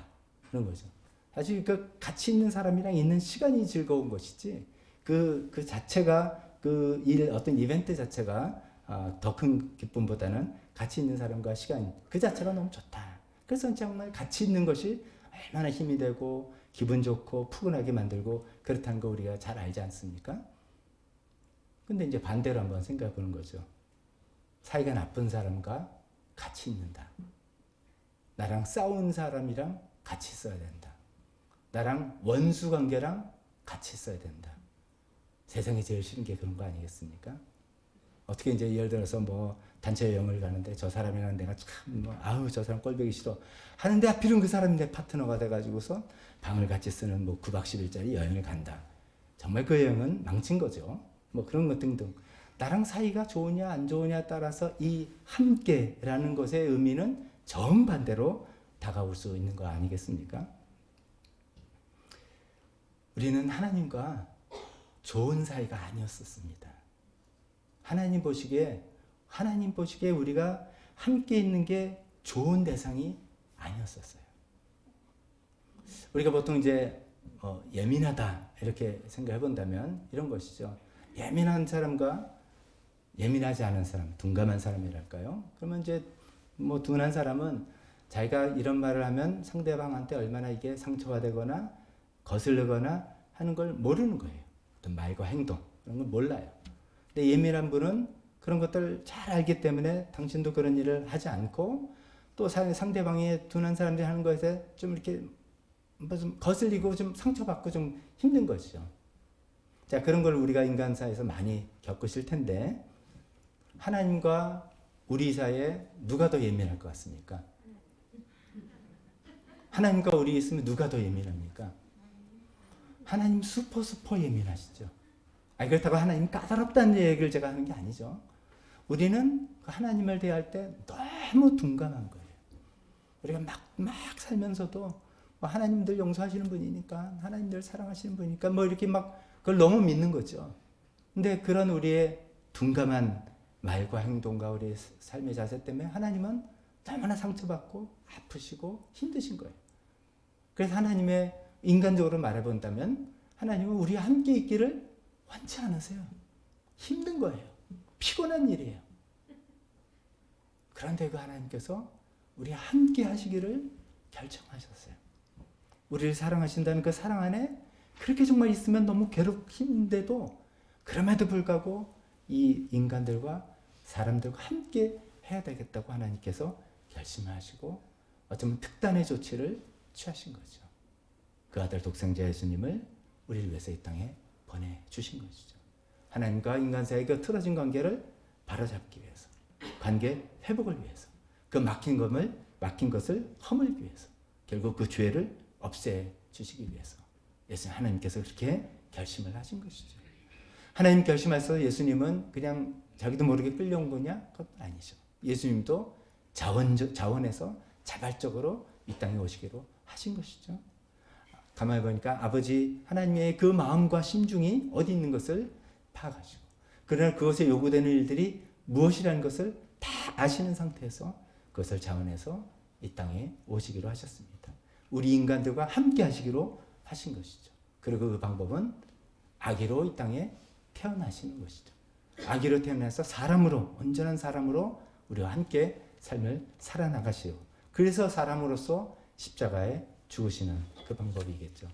그런 거죠. 사실 그 같이 있는 사람이랑 있는 시간이 즐거운 것이지 그 자체가 그 어떤 이벤트 자체가 더 큰 기쁨보다는 같이 있는 사람과 시간 그 자체가 너무 좋다. 그래서 정말 같이 있는 것이 얼마나 힘이 되고 기분 좋고 푸근하게 만들고 그렇다는 거 우리가 잘 알지 않습니까? 근데 이제 반대로 한번 생각해 보는 거죠. 사이가 나쁜 사람과 같이 있는다. 나랑 싸운 사람이랑 같이 있어야 된다. 나랑 원수 관계랑 같이 있어야 된다. 세상에 제일 싫은 게 그런 거 아니겠습니까? 어떻게 이제 예를 들어서 뭐 단체 여행을 가는데 저 사람이랑 내가 참 아우 저 사람 꼴보기 싫어 하는데 하필은 그 사람이 내 파트너가 돼가지고서 방을 같이 쓰는 뭐 9박 10일짜리 여행을 간다. 정말 그 여행은 망친 거죠. 뭐 그런 것 등등. 나랑 사이가 좋으냐 안 좋으냐에 따라서 이 함께라는 것의 의미는 정반대로 다가올 수 있는 거 아니겠습니까? 우리는 하나님과 좋은 사이가 아니었었습니다. 하나님 보시기에 우리가 함께 있는 게 좋은 대상이 아니었었어요. 우리가 보통 이제 예민하다 이렇게 생각해 본다면 이런 것이죠. 예민한 사람과 예민하지 않은 사람, 둔감한 사람이랄까요? 그러면 이제 뭐 둔한 사람은 자기가 이런 말을 하면 상대방한테 얼마나 이게 상처가 되거나 거슬리거나 하는 걸 모르는 거예요. 어떤 말과 행동 그런 걸 몰라요. 근데 예민한 분은 그런 것들 잘 알기 때문에 당신도 그런 일을 하지 않고 또 상대방이 둔한 사람들이 하는 것에 좀 이렇게 뭐 좀 거슬리고 좀 상처받고 좀 힘든 것이죠. 자, 그런 걸 우리가 인간사에서 많이 겪으실 텐데 하나님과 우리 사이에 누가 더 예민할 것 같습니까? 하나님과 우리 있으면 누가 더 예민합니까? 하나님 슈퍼 예민하시죠. 아니 그렇다고 하나님 까다롭다는 얘기를 제가 하는 게 아니죠. 우리는 하나님을 대할 때 너무 둔감한 거예요. 우리가 막 살면서도 뭐 하나님들 용서하시는 분이니까 하나님들 사랑하시는 분이니까 뭐 이렇게 막 그걸 너무 믿는 거죠. 근데 그런 우리의 둔감한 말과 행동과 우리의 삶의 자세 때문에 하나님은 너무나 상처받고 아프시고 힘드신 거예요. 그래서 하나님의 인간적으로 말해본다면 하나님은 우리와 함께 있기를 원치 않으세요. 힘든 거예요. 피곤한 일이에요. 그런데 그 하나님께서 우리와 함께 하시기를 결정하셨어요. 우리를 사랑하신다는 그 사랑 안에 그렇게 정말 있으면 너무 괴롭힌데도 그럼에도 불구하고 이 인간들과 사람들과 함께 해야 되겠다고 하나님께서 결심하시고 어쩌면 특단의 조치를 취하신 거죠. 그 아들 독생자 예수님을 우리를 위해서 이 땅에 보내주신 것이죠. 하나님과 인간 사이의 그 틀어진 관계를 바로잡기 위해서, 관계 회복을 위해서, 그 막힌 것을 허물기 위해서, 결국 그 죄를 없애주시기 위해서 예수님 하나님께서 그렇게 결심을 하신 것이죠. 하나님 결심하셔서 예수님은 그냥 자기도 모르게 끌려온 거냐? 그건 아니죠. 예수님도 자원해서 자발적으로 이 땅에 오시기로 하신 것이죠. 가만히 보니까 아버지 하나님의 그 마음과 심중이 어디 있는 것을 파악하시고 그러나 그것에 요구되는 일들이 무엇이라는 것을 다 아시는 상태에서 그것을 자원해서 이 땅에 오시기로 하셨습니다. 우리 인간들과 함께 하시기로 하신 것이죠. 그리고 그 방법은 아기로 이 땅에 태어나시는 것이죠. 아기로 태어나서 사람으로, 온전한 사람으로 우리와 함께 삶을 살아나가시오. 그래서 사람으로서 십자가에 죽으시는 그 방법이겠죠.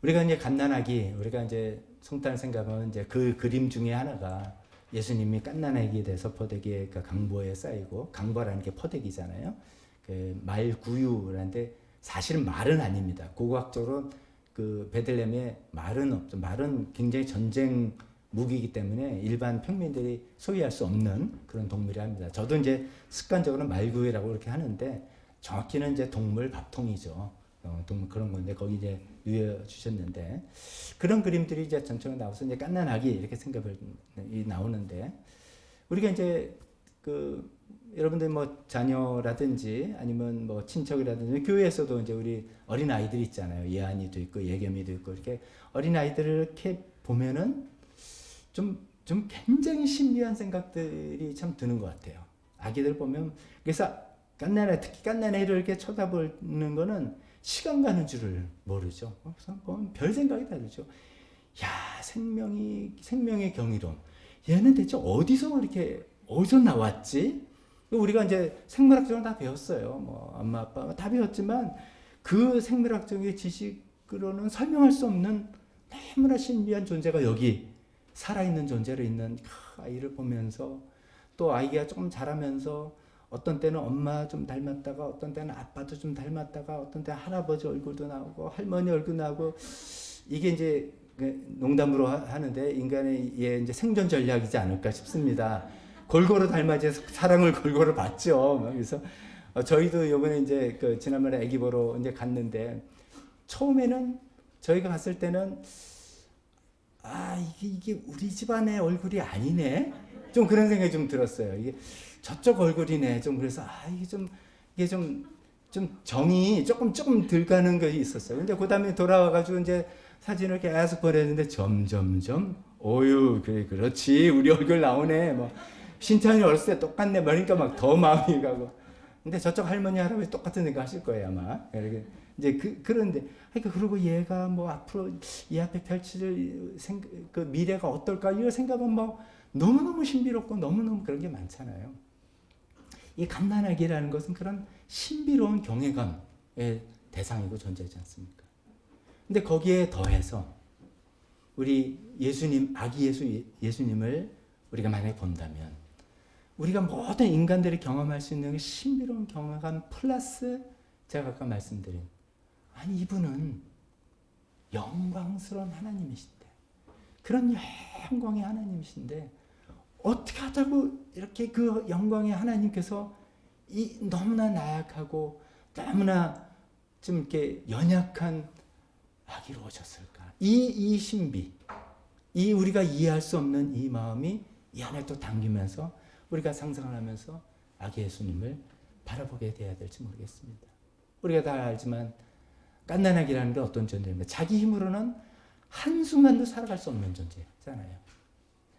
우리가 이제 갓난아기, 우리가 이제 성탄을 생각하면 이제 그 그림 중에 하나가 예수님이 갓난아기에 대해서 포대기에 그 강보에 쌓이고, 강보라는 게 포대기잖아요. 그 말구유라는데 사실은 말은 아닙니다. 고고학적으로 그 베들레헴에 말은 없죠. 말은 굉장히 전쟁 무기이기 때문에 일반 평민들이 소유할 수 없는 그런 동물이 합니다. 저도 이제 습관적으로 말구유라고 그렇게 하는데 정확히는 이제 동물 밥통이죠. 동물 그런 건데 거기 이제 누워 주셨는데 그런 그림들이 이제 전체로 나와서 이제 갓난아기 이렇게 생각이 나오는데 우리가 이제 그 여러분들 뭐 자녀라든지 아니면 뭐 친척이라든지 교회에서도 이제 우리 어린 아이들 있잖아요. 예한이도 있고 예겸이도 있고 이렇게 어린 아이들을 이렇게 보면은 좀 굉장히 신비한 생각들이 참 드는 것 같아요. 아기들 보면 그래서 특히 갓난아이를 이렇게 쳐다보는 거는 시간 가는 줄을 모르죠. 그래서 보면 별 생각이 다르죠. 야, 생명의 경이로움. 얘는 대체 어디서 나왔지? 우리가 이제 생물학적으로 다 배웠어요. 뭐 엄마 아빠가 다 배웠지만 그 생물학적인 지식으로는 설명할 수 없는 너무나 신비한 존재가 여기 살아있는 존재로 있는 아이를 보면서 또 아이가 조금 자라면서 어떤 때는 엄마 좀 닮았다가 어떤 때는 아빠도 좀 닮았다가 어떤 때는 할아버지 얼굴도 나오고 할머니 얼굴 나오고 이게 이제 농담으로 하는데 인간의 이제 생존 전략이지 않을까 싶습니다. 골고루 닮아져서 사랑을 골고루 받죠. 그래서 저희도 이번에 이제 지난번에 아기 보러 이제 갔는데 처음에는 저희가 갔을 때는 이게 우리 집안의 얼굴이 아니네. 좀 그런 생각이 좀 들었어요. 이게 저쪽 얼굴이네. 좀 그래서 이게 좀 정이 조금 덜 가는 것이 있었어요. 근데 그다음에 돌아와가지고 이제 사진을 계속 보냈는데 점점점 그렇지 우리 얼굴 나오네. 뭐 신찬이 어렸을 때 똑같네. 그러니까 막 더 마음이 가고. 근데 저쪽 할머니 할아버지 똑같은 생각 하실 거예요 아마. 이제 그런데 그리고 얘가 뭐 앞으로 이 앞에 펼칠 그 미래가 어떨까 이런 생각은 뭐 너무너무 신비롭고 너무너무 그런 게 많잖아요. 이 갓난아기라는 것은 그런 신비로운 경외감의 대상이고 존재하지 않습니까? 근데 거기에 더해서 우리 아기 예수님을 우리가 만약에 본다면 우리가 모든 인간들이 경험할 수 있는 신비로운 경험감 플러스 제가 아까 말씀드린 이분은 영광스러운 하나님이신데 그런 영광의 하나님이신데 어떻게 하자고 이렇게 그 영광의 하나님께서 너무나 나약하고 너무나 좀 이렇게 연약한 아기로 오셨을까? 이 신비, 이 우리가 이해할 수 없는 이 마음이 이 안에 또 당기면서 우리가 상상을 하면서 아기 예수님을 바라보게 돼야 될지 모르겠습니다. 우리가 다 알지만 갓난아기라는 게 어떤 존재입니까? 자기 힘으로는 한순간도 살아갈 수 없는 존재잖아요.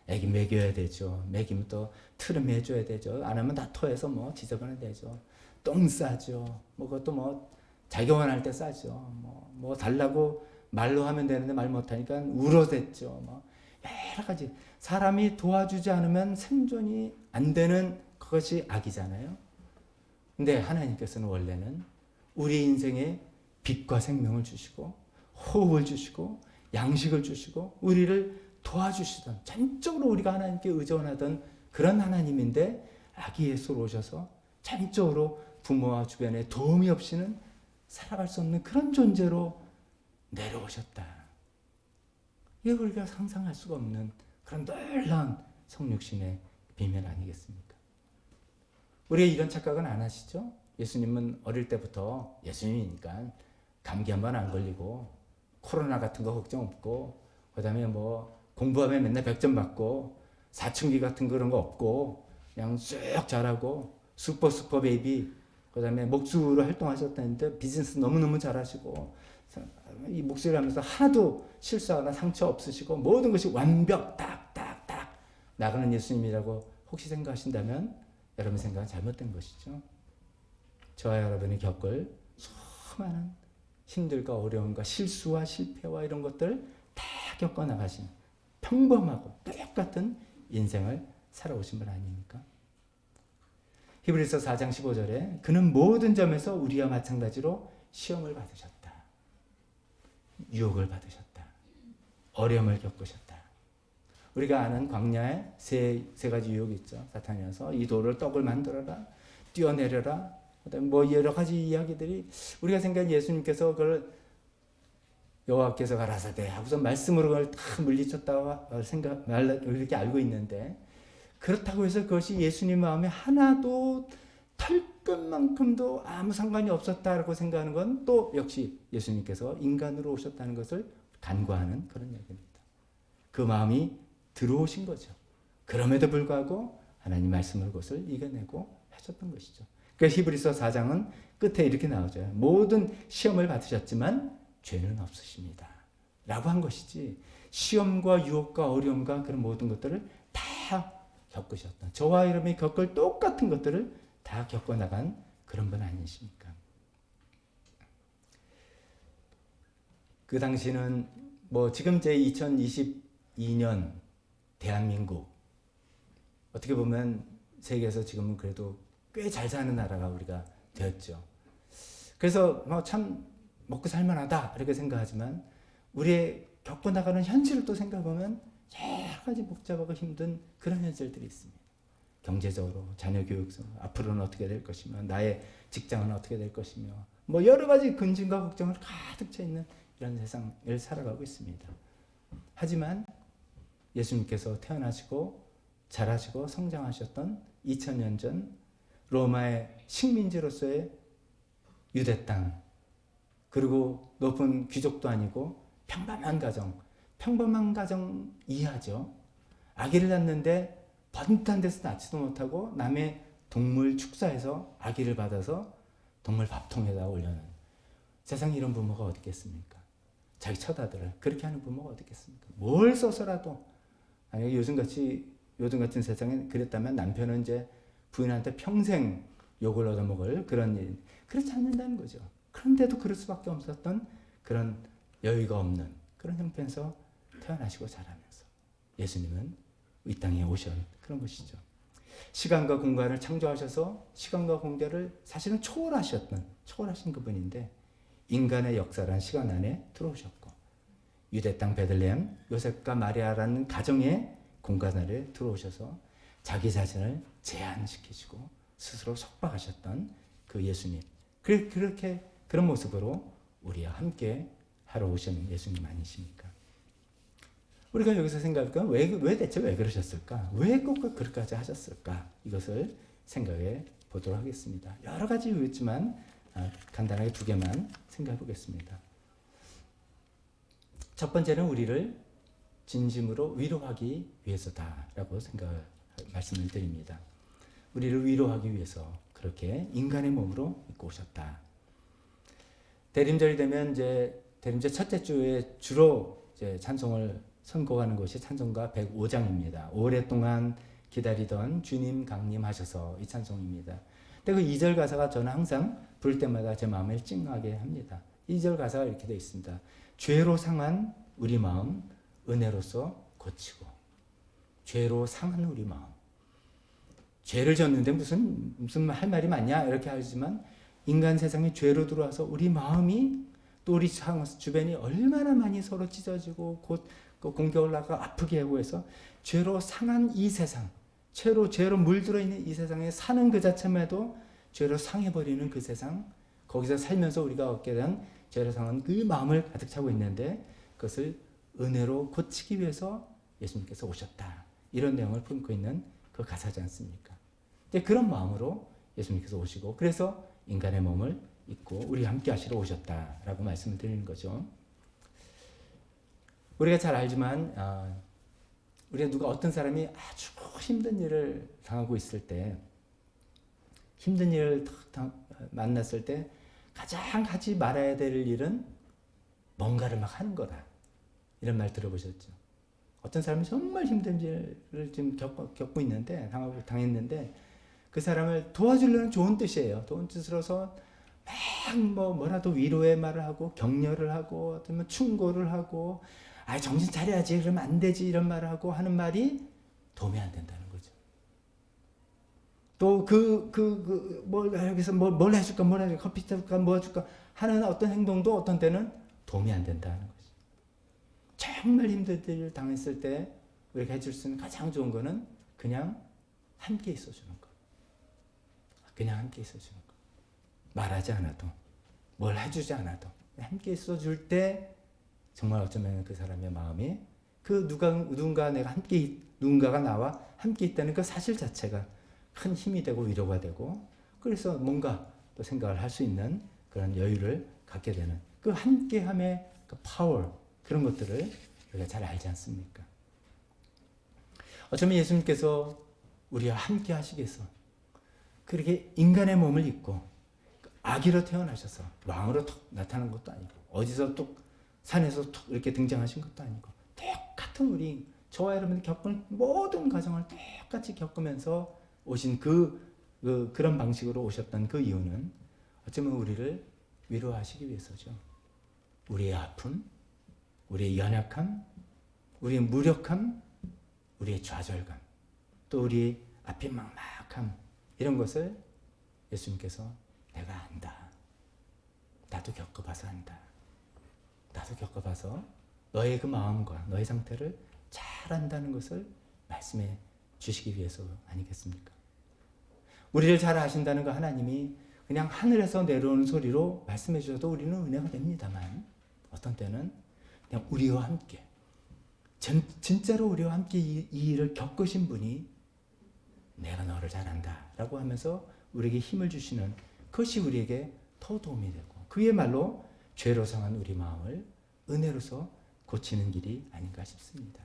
애기 먹여야 되죠. 먹이면 또 트름 해줘야 되죠. 안 하면 다 토해서 뭐 지저분해 되죠. 똥 싸죠. 뭐 그것도 뭐 자경환할 때 싸죠. 뭐 달라고 말로 하면 되는데 말 못하니까 울어댔죠. 뭐 여러 가지 사람이 도와주지 않으면 생존이 안 되는 그것이 악이잖아요. 근데 하나님께서는 원래는 우리 인생에 빛과 생명을 주시고 호흡을 주시고 양식을 주시고 우리를 도와주시던 전적으로 우리가 하나님께 의존하던 그런 하나님인데 아기 예수로 오셔서 전적으로 부모와 주변에 도움이 없이는 살아갈 수 없는 그런 존재로 내려오셨다. 이게 우리가 상상할 수가 없는 그런 놀라운 성육신의 비밀 아니겠습니까? 우리가 이런 착각은 안 하시죠? 예수님은 어릴 때부터 예수님이니까 감기 한 번 안 걸리고 코로나 같은 거 걱정 없고 그다음에 뭐 공부하면 맨날 100점 받고 사춘기 같은 그런 거 없고 그냥 쭉 잘하고 슈퍼 베이비 그다음에 목수로 활동하셨다는데 비즈니스 너무너무 잘하시고 이 목소리를 하면서 하나도 실수하거나 상처 없으시고 모든 것이 완벽 딱딱딱 나가는 예수님이라고 혹시 생각하신다면 여러분 생각은 잘못된 것이죠. 저와 여러분이 겪을 수많은 힘들과 어려움과 실수와 실패와 이런 것들 다 겪어나가신 평범하고 똑같은 인생을 살아오신 분 아닙니까? 히브리서 4장 15절에 그는 모든 점에서 우리와 마찬가지로 시험을 받으셨다. 유혹을 받으셨다. 어려움을 겪으셨다. 우리가 아는 광야에 세 가지 유혹이 있죠. 사탄이 와서 이 돌을 떡을 만들어라. 뛰어내려라. 그다음에 뭐 여러 가지 이야기들이 우리가 생각한 예수님께서 그걸 여호와께서 가라사대 하고서 말씀으로 그걸 다 물리쳤다고 이렇게 알고 있는데 그렇다고 해서 그것이 예수님 마음에 하나도 털끝만큼도 아무 상관이 없었다라고 생각하는 건 또 역시 예수님께서 인간으로 오셨다는 것을 간과하는 그런 얘기입니다. 그 마음이 들어오신 거죠. 그럼에도 불구하고 하나님 말씀을 그것을 이겨내고 하셨던 것이죠. 그래서 히브리서 4장은 끝에 이렇게 나오죠. 모든 시험을 받으셨지만 죄는 없으십니다. 라고 한 것이지, 시험과 유혹과 어려움과 그런 모든 것들을 다 겪으셨던, 저와 여러분이 겪을 똑같은 것들을 다 겪어나간 그런 분 아니십니까? 그 당시는 뭐 지금 제 2022년 대한민국, 어떻게 보면 세계에서 지금은 그래도 꽤 잘 사는 나라가 우리가 되었죠. 그래서 뭐 참 먹고 살만하다 이렇게 생각하지만, 우리의 겪어나가는 현실을 또 생각해보면 여러 가지 복잡하고 힘든 그런 현실들이 있습니다. 경제적으로, 자녀 교육서, 앞으로는 어떻게 될 것이며, 나의 직장은 어떻게 될 것이며, 뭐 여러 가지 근심과 걱정을 가득 차 있는 이런 세상을 살아가고 있습니다. 하지만 예수님께서 태어나시고 자라시고 성장하셨던 2000년 전 로마의 식민지로서의 유대 땅, 그리고 높은 귀족도 아니고 평범한 가정 이하죠. 아기를 낳는데 번듯한 데서 낳지도 못하고 남의 동물 축사해서 아기를 받아서 동물 밥통에다 올려놓은, 세상에 이런 부모가 어디 있겠습니까? 자기 처다들을 그렇게 하는 부모가 어디 있겠습니까? 뭘 써서라도, 만약에 요즘 같은 세상에 그랬다면 남편은 이제 부인한테 평생 욕을 얻어먹을 그런 일, 그렇지 않는다는 거죠. 그런데도 그럴 수밖에 없었던 그런 여유가 없는 그런 형편에서 태어나시고 자라면서 예수님은 이 땅에 오신 그런 것이죠. 시간과 공간을 창조하셔서 시간과 공간을 사실은 초월하신 그분인데, 인간의 역사라는 시간 안에 들어오셨고, 유대 땅 베들레헴 요셉과 마리아라는 가정의 공간 안에 들어오셔서 자기 자신을 제한시키시고 스스로 속박하셨던 그 예수님, 그렇게 그런 모습으로 우리와 함께 하러 오신 예수님 아니십니까? 우리가 여기서 생각해볼까? 왜 대체 왜 그러셨을까? 왜 꼭 그렇게까지 하셨을까? 이것을 생각해 보도록 하겠습니다. 여러 가지 이유 있지만 간단하게 두 개만 생각해 보겠습니다. 첫 번째는 우리를 진심으로 위로하기 위해서다라고 말씀을 드립니다. 우리를 위로하기 위해서 그렇게 인간의 몸으로 입고 오셨다. 대림절이 되면 이제 대림절 첫째 주에 주로 이제 찬송을 선곡하는 것이 찬송가 105장입니다. 오랫동안 기다리던 주님 강림하셔서, 이 찬송입니다. 근데 그 2절 가사가 저는 항상 부를 때마다 제 마음을 찡하게 합니다. 2절 가사가 이렇게 되어 있습니다. 죄로 상한 우리 마음 은혜로서 고치고. 죄로 상한 우리 마음. 죄를 졌는데 무슨 할 말이 많냐 이렇게 하지만, 인간 세상에 죄로 들어와서 우리 마음이, 또 우리 주변이 얼마나 많이 서로 찢어지고 곧 공격을 하고 아프게 하고 해서 죄로 상한 이 세상, 죄로 물들어 있는 이 세상에 사는 그 자체만도 죄로 상해버리는 그 세상, 거기서 살면서 우리가 얻게 된 죄로 상한 그 마음을 가득 차고 있는데, 그것을 은혜로 고치기 위해서 예수님께서 오셨다. 이런 내용을 품고 있는 그 가사지 않습니까? 그런 마음으로 예수님께서 오시고, 그래서 인간의 몸을 입고 우리와 함께 하시러 오셨다라고 말씀을 드리는 거죠. 우리가 잘 알지만 우리가 누가 어떤 사람이 아주 힘든 일을 당하고 있을 때, 힘든 일을 만났을 때 가장 하지 말아야 될 일은 뭔가를 막 하는 거다. 이런 말 들어보셨죠? 어떤 사람이 정말 힘든 일을 지금 겪고 있는데, 당했는데, 그 사람을 도와주려는 좋은 뜻이에요. 좋은 뜻으로서 막 뭐라도 위로의 말을 하고 격려를 하고 어쩌면 충고를 하고, 정신 차려야지, 그러면 안 되지, 이런 말을 하고 하는 말이 도움이 안 된다는 거죠. 또 여기서 뭘 해줄까, 커피 줄까, 뭐 해줄까 하는 어떤 행동도 어떤 때는 도움이 안 된다는 거죠. 정말 힘든 일을 당했을 때 우리가 해줄 수 있는 가장 좋은 거는 그냥 함께 있어주는 거. 그냥 함께 있어주는 거. 말하지 않아도, 뭘 해주지 않아도 함께 있어줄 때 정말 어쩌면 그 사람의 마음이, 누군가가 나와 함께 있다는 그 사실 자체가 큰 힘이 되고 위로가 되고, 그래서 뭔가 또 생각을 할 수 있는 그런 여유를 갖게 되는 그 함께함의 그 파워, 그런 것들을 우리가 잘 알지 않습니까? 어쩌면 예수님께서 우리와 함께 하시기 위해서 그렇게 인간의 몸을 입고 아기로 태어나셔서 왕으로 툭 나타난 것도 아니고 어디서 뚝 산에서 툭 이렇게 등장하신 것도 아니고 똑같은 우리 저와 여러분이 겪은 모든 과정을 똑같이 겪으면서 오신 그런 방식으로 오셨던 그 이유는 어쩌면 우리를 위로하시기 위해서죠. 우리의 아픔, 우리의 연약함, 우리의 무력함, 우리의 좌절감, 또 우리의 앞이 막막함, 이런 것을 예수님께서 내가 안다. 나도 겪어봐서 안다. 나도 겪어봐서 너의 그 마음과 너의 상태를 잘 안다는 것을 말씀해 주시기 위해서 아니겠습니까? 우리를 잘 아신다는 거 하나님이 그냥 하늘에서 내려오는 소리로 말씀해 주셔도 우리는 은혜가 됩니다만 어떤 때는 그냥 우리와 함께 진짜로 우리와 함께 이 일을 겪으신 분이 내가 너를 잘 안다 라고 하면서 우리에게 힘을 주시는 그것이 우리에게 더 도움이 되고 그야말로 죄로 상한 우리 마음을 은혜로서 고치는 길이 아닌가 싶습니다.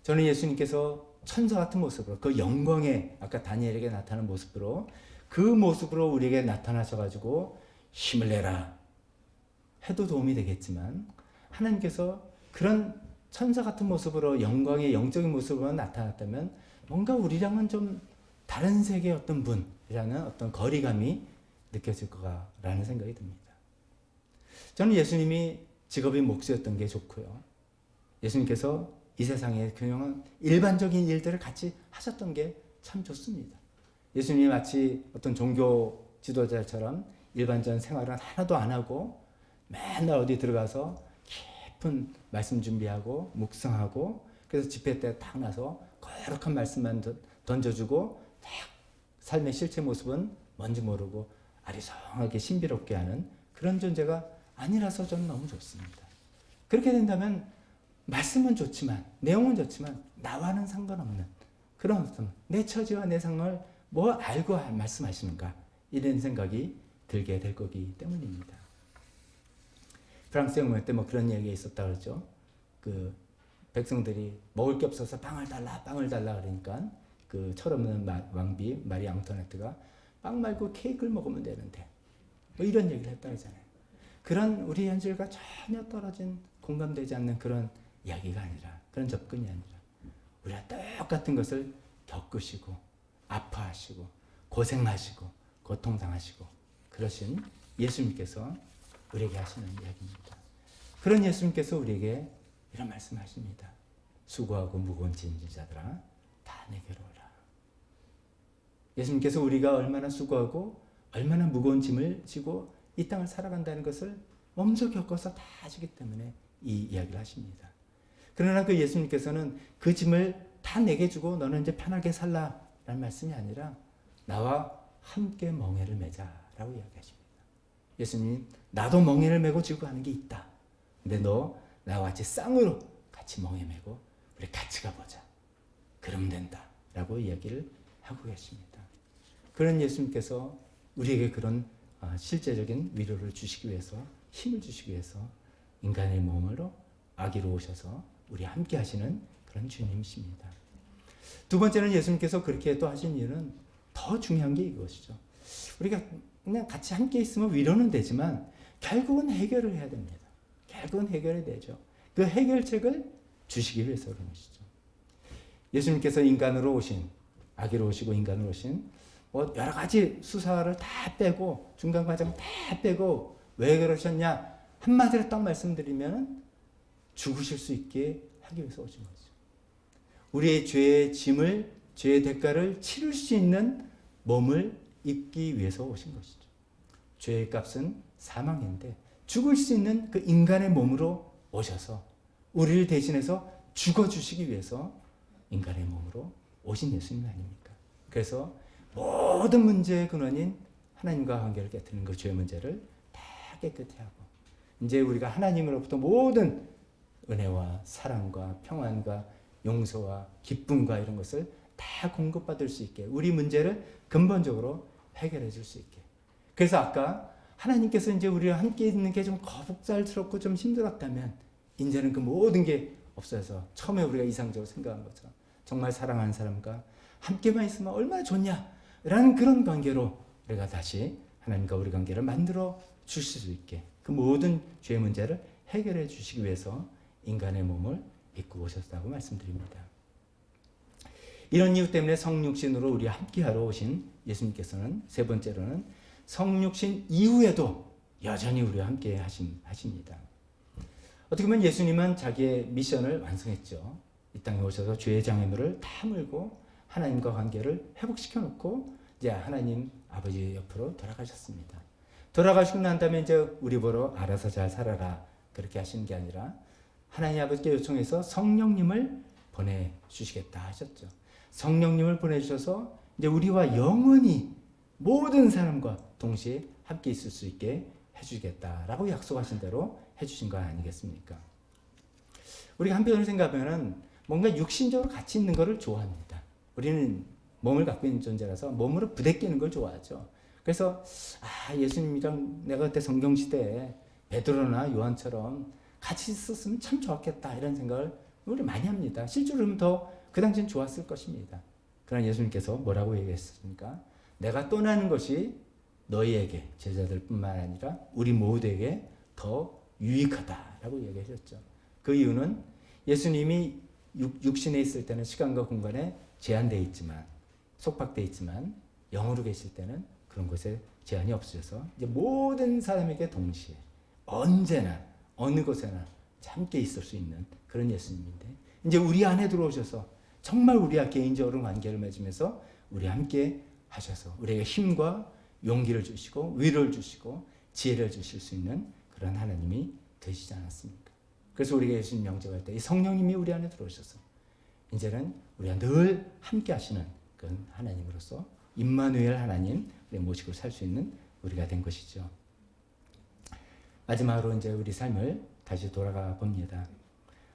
저는 예수님께서 천사 같은 모습으로 그 영광의 아까 다니엘에게 나타난 모습으로 그 모습으로 우리에게 나타나셔가지고 힘을 내라 해도 도움이 되겠지만 하나님께서 그런 천사 같은 모습으로 영광의 영적인 모습으로 나타났다면 뭔가 우리랑은 좀 다른 세계의 어떤 분이라는 어떤 거리감이 느껴질 거라는 생각이 듭니다. 저는 예수님이 직업이 목수였던 게 좋고요. 예수님께서 이 세상에 그냥 일반적인 일들을 같이 하셨던 게 참 좋습니다. 예수님이 마치 어떤 종교 지도자처럼 일반적인 생활은 하나도 안 하고 맨날 어디 들어가서 깊은 말씀 준비하고 묵상하고 그래서 집회 때 딱 나서 거룩한 말씀만 던져주고 딱 삶의 실체 모습은 뭔지 모르고 아리송하게 신비롭게 하는 그런 존재가 아니라서 저는 너무 좋습니다. 그렇게 된다면 말씀은 좋지만 내용은 좋지만 나와는 상관없는 그런 어떤 내 처지와 내 상황을 뭐 알고 말씀하시는가 이런 생각이 들게 될 거기 때문입니다. 프랑스 혁명 때 뭐 그런 얘기가 있었다 그러죠. 그 백성들이 먹을 게 없어서 빵을 달라 그러니까 그 철없는 왕비 마리 앙토네트가 빵 말고 케이크를 먹으면 되는데 뭐 이런 얘기를 했다 그러잖아요. 그런 우리 현실과 전혀 떨어진 공감되지 않는 그런 이야기가 아니라 그런 접근이 아니라 우리가 똑같은 것을 겪으시고 아파하시고 고생하시고 고통당하시고 그러신 예수님께서 우리에게 하시는 이야기입니다. 그런 예수님께서 우리에게 이런 말씀하십니다. 수고하고 무거운 짐진 자들아 다 내게로 오라. 예수님께서 우리가 얼마나 수고하고 얼마나 무거운 짐을 지고 이 땅을 살아간다는 것을 몸소 겪어서 다 아시기 때문에 이 이야기를 하십니다. 그러나 그 예수님께서는 그 짐을 다 내게 주고 너는 이제 편하게 살라 라는 말씀이 아니라 나와 함께 멍에를 매자라고 이야기하십니다. 예수님 나도 멍에를 메고 지고 가는 게 있다. 근데 너 나와 같이 쌍으로 같이 멍에 메고 우리 같이 가보자. 그러면 된다 라고 이야기를 하고 계십니다. 그런 예수님께서 우리에게 그런 실제적인 위로를 주시기 위해서 힘을 주시기 위해서 인간의 몸으로 아기로 오셔서 우리 함께 하시는 그런 주님이십니다. 두 번째는 예수님께서 그렇게 또 하신 이유는 더 중요한 게 이것이죠. 우리가 그냥 같이 함께 있으면 위로는 되지만 결국은 해결을 해야 됩니다. 결국은 해결이 되죠. 그 해결책을 주시기 위해서 그런 것이죠. 예수님께서 인간으로 오신 아기로 오시고 인간으로 오신 뭐 여러 가지 수사를 다 빼고 중간 과정 다 빼고 왜 그러셨냐 한마디로 딱 말씀드리면 죽으실 수 있게 하기 위해서 오신 거죠. 우리의 죄의 짐을 죄의 대가를 치를 수 있는 몸을 입기 위해서 오신 것이죠. 죄의 값은 사망인데 죽을 수 있는 그 인간의 몸으로 오셔서 우리를 대신해서 죽어주시기 위해서 인간의 몸으로 오신 예수님 아닙니까? 그래서 모든 문제의 근원인 하나님과 관계를 깨뜨리는 그 죄의 문제를 다 깨끗이 하고 이제 우리가 하나님으로부터 모든 은혜와 사랑과 평안과 용서와 기쁨과 이런 것을 다 공급받을 수 있게 우리 문제를 근본적으로 해결해 줄 수 있게. 그래서 아까 하나님께서 이제 우리와 함께 있는 게 좀 거북살스럽고 좀 힘들었다면 이제는 그 모든 게 없어서 처음에 우리가 이상적으로 생각한 것처럼 정말 사랑하는 사람과 함께만 있으면 얼마나 좋냐 라는 그런 관계로 우리가 다시 하나님과 우리 관계를 만들어 주실 수 있게 그 모든 죄의 문제를 해결해 주시기 위해서 인간의 몸을 입고 오셨다고 말씀드립니다. 이런 이유 때문에 성육신으로 우리와 함께하러 오신 예수님께서는 세 번째로는 성육신 이후에도 여전히 우리와 함께 하십니다. 어떻게 보면 예수님은 자기의 미션을 완성했죠. 이 땅에 오셔서 죄의 장애물을 다 물고 하나님과 관계를 회복시켜 놓고 이제 하나님 아버지 옆으로 돌아가셨습니다. 돌아가시고 난 다음에 이제 우리 보러 알아서 잘 살아라 그렇게 하시는 게 아니라 하나님 아버지께 요청해서 성령님을 보내주시겠다 하셨죠. 성령님을 보내주셔서 이제 우리와 영원히 모든 사람과 동시에 함께 있을 수 있게 해주시겠다라고 약속하신 대로 해주신 거 아니겠습니까? 우리가 한편으로 생각하면은 뭔가 육신적으로 같이 있는 것을 좋아합니다. 우리는 몸을 갖고 있는 존재라서 몸으로 부대끼는 걸 좋아하죠. 그래서 예수님이랑 내가 그때 성경시대에 베드로나 요한처럼 같이 있었으면 참 좋았겠다 이런 생각을 우리 많이 합니다. 실제로 더 그 당시엔 좋았을 것입니다. 그러나 예수님께서 뭐라고 얘기했습니까? 내가 떠나는 것이 너희에게 제자들뿐만 아니라 우리 모두에게 더 유익하다라고 얘기하셨죠. 그 이유는 예수님이 육신에 있을 때는 시간과 공간에 제한되어 있지만 속박되어 있지만 영으로 계실 때는 그런 것에 제한이 없으셔서 이제 모든 사람에게 동시에 언제나 어느 곳에나 함께 있을 수 있는 그런 예수님인데 이제 우리 안에 들어오셔서 정말 우리와 개인적으로 관계를 맺으면서 우리 함께 하셔서 우리에게 힘과 용기를 주시고 위로를 주시고 지혜를 주실 수 있는 그런 하나님이 되시지 않았습니까? 그래서 우리가 예수님 영접할 때 이 성령님이 우리 안에 들어오셔서 이제는 우리와 늘 함께 하시는 그런 하나님으로서 임마누엘 하나님 우리 모시고 살 수 있는 우리가 된 것이죠. 마지막으로 이제 우리 삶을 다시 돌아가 봅니다.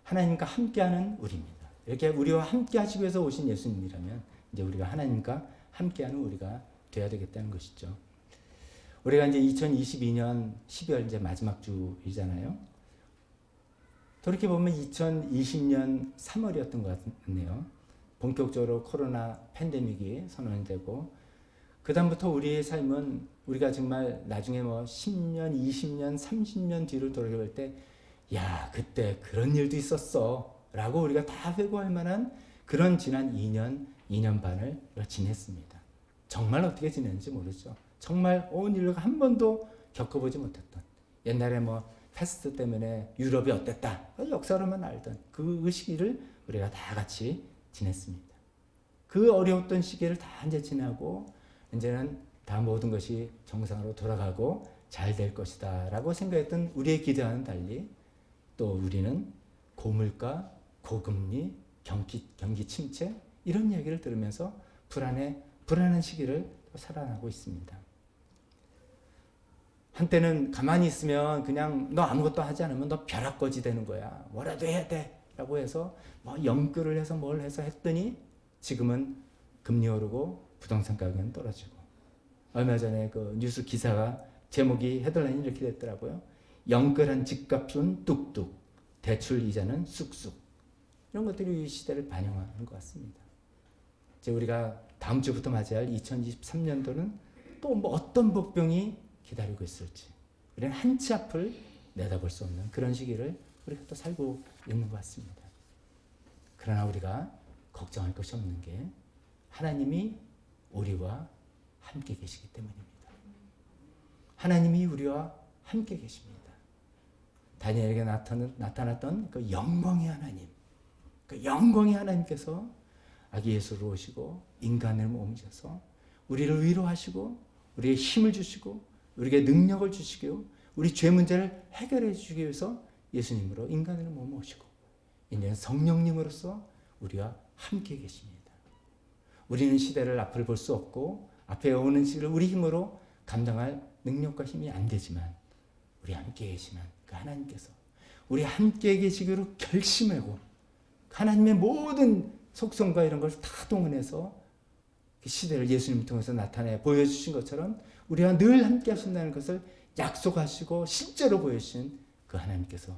하나님과 함께하는 우리입니다. 이렇게 우리와 함께 하시기 위해서 오신 예수님이라면 이제 우리가 하나님과 함께하는 우리가 되어야 되겠다는 것이죠. 우리가 이제 2022년 12월 이제 마지막 주이잖아요. 돌이켜 보면 2020년 3월이었던 것 같네요. 본격적으로 코로나 팬데믹이 선언되고 그 다음부터 우리의 삶은 우리가 정말 나중에 뭐 10년, 20년, 30년 뒤를 돌아볼 때 야, 그때 그런 일도 있었어 라고 우리가 다 회고할 만한 그런 지난 2년 반을 지냈습니다. 정말 어떻게 지냈는지 모르죠. 정말 온 인류가 한 번도 겪어보지 못했던 옛날에 뭐 패스트 때문에 유럽이 어땠다 역사로만 알던 그 시기를 우리가 다 같이 지냈습니다. 그 어려웠던 시기를 다 이제 지나고 이제는 다 모든 것이 정상으로 돌아가고 잘 될 것이다 라고 생각했던 우리의 기대와는 달리 또 우리는 고물가, 고금리, 경기 침체 이런 이야기를 들으면서 불안한 시기를 살아나고 있습니다. 한때는 가만히 있으면 그냥 너 아무것도 하지 않으면 너 벼락거지 되는 거야. 뭐라도 해야 돼 라고 해서 뭐 연끌을 해서 뭘 해서 했더니 지금은 금리 오르고 부동산 가격은 떨어지고 얼마 전에 그 뉴스 기사가 제목이 헤드라인이 이렇게 됐더라고요. 연끌한 집값은 뚝뚝 대출 이자는 쑥쑥 이런 것들이 이 시대를 반영하는 것 같습니다. 이제 우리가 다음 주부터 맞이할 2023년도는 또 뭐 어떤 복병이 기다리고 있을지 우리는 한 치 앞을 내다볼 수 없는 그런 시기를 우리가 또 살고 있는 것 같습니다. 그러나 우리가 걱정할 것이 없는 게 하나님이 우리와 함께 계시기 때문입니다. 하나님이 우리와 함께 계십니다. 다니엘에게 나타났던 그 영광의 하나님, 그 영광의 하나님께서 아기 예수로 오시고 인간을 몸으셔서 우리를 위로하시고 우리에게 힘을 주시고 우리에게 능력을 주시고 우리 죄 문제를 해결해 주시기 위해서 예수님으로 인간을 몸 오시고 이제는 성령님으로서 우리와 함께 계십니다. 우리는 시대를 앞을 볼 수 없고 앞에 오는 시를 우리 힘으로 감당할 능력과 힘이 안 되지만 우리 함께 계시는 그 하나님께서 우리 함께 계시기로 결심하고 하나님의 모든 속성과 이런 것을 다 동원해서 그 시대를 예수님 통해서 나타내 보여주신 것처럼 우리와 늘 함께 하신다는 것을 약속하시고 실제로 보여주신 그 하나님께서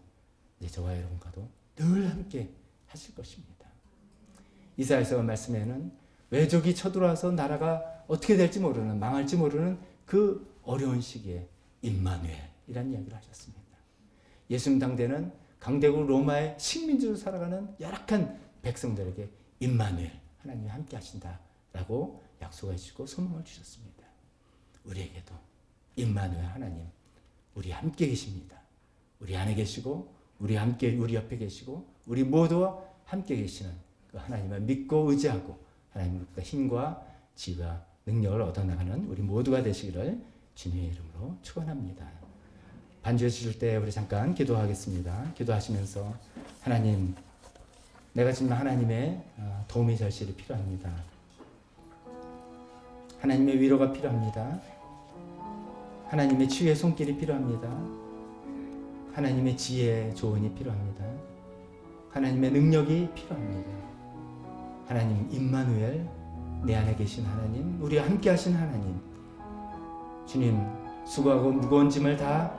이제 저와 여러분과도 늘 함께 하실 것입니다. 이사야서 말씀에는 외적이 쳐들어와서 나라가 어떻게 될지 모르는, 망할지 모르는 그 어려운 시기에 임마누엘이라는 이야기를 하셨습니다. 예수님 당대는 강대국 로마의 식민지로 살아가는 열악한 백성들에게 임마누엘, 하나님이 함께 하신다라고 약속해 주시고 소망을 주셨습니다. 우리에게도 임마누엘 하나님, 우리 함께 계십니다. 우리 안에 계시고 우리 옆에 계시고 우리 모두와 함께 계시는 그 하나님을 믿고 의지하고 하나님과 힘과 지혜와 능력을 얻어나가는 우리 모두가 되시기를 주님의 이름으로 축원합니다. 반주해 주실 때 우리 잠깐 기도하겠습니다. 기도하시면서 하나님, 내가 지금 하나님의 도움이 절실히 필요합니다. 하나님의 위로가 필요합니다. 하나님의 치유의 손길이 필요합니다. 하나님의 지혜, 조언이 필요합니다. 하나님의 능력이 필요합니다. 하나님 임마누엘, 내 안에 계신 하나님, 우리와 함께 하신 하나님, 주님 수고하고 무거운 짐을 다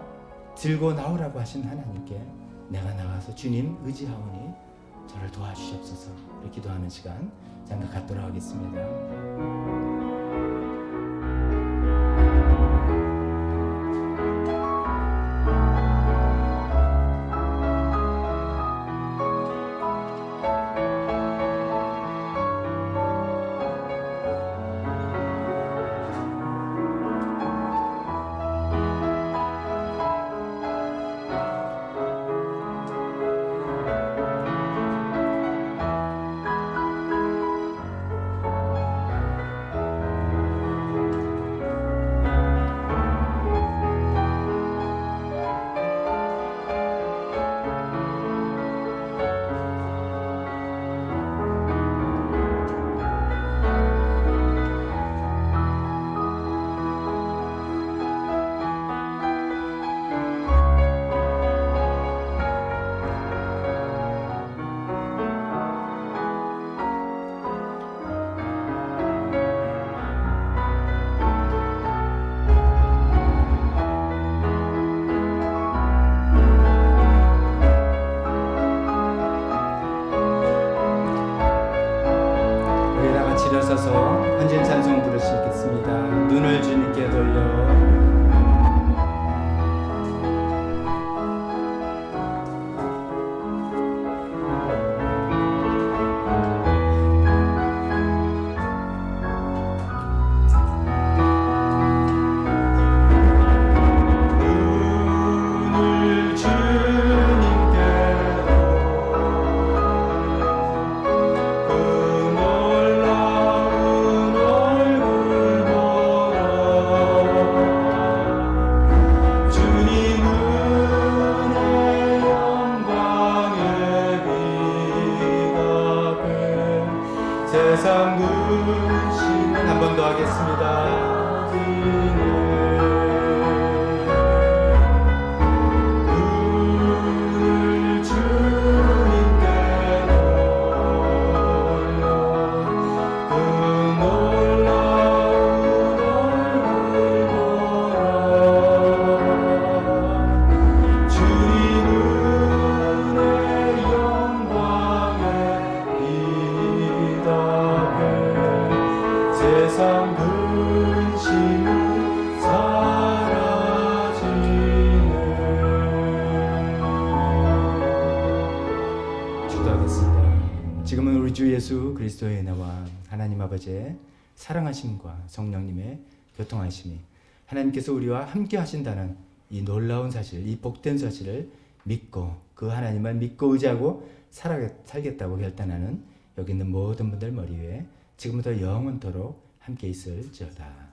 들고 나오라고 하신 하나님께 내가 나가서 주님 의지하오니 저를 도와주시옵소서. 우리 기도하는 시간 잠깐 갖도록 하겠습니다. 일어서서 헌신 찬송 부르시겠습니다. 눈을 주님께 돌려 세상 근심 한 번 더 하겠습니다. 눈을 주님께 돌려 그 놀라운 얼굴 보라. 주님의 영광에 세상 근심은 사라지네. 기도하겠습니다. 지금은 우리 주 예수 그리스도의 은혜와 하나님 아버지의 사랑하심과 성령님의 교통하심이 하나님께서 우리와 함께 하신다는 이 놀라운 사실, 이 복된 사실을 믿고 그 하나님을 믿고 의지하고 살겠다고 결단하는 여기 있는 모든 분들 머리 위에 지금부터 영원토록 함께 있을지어다.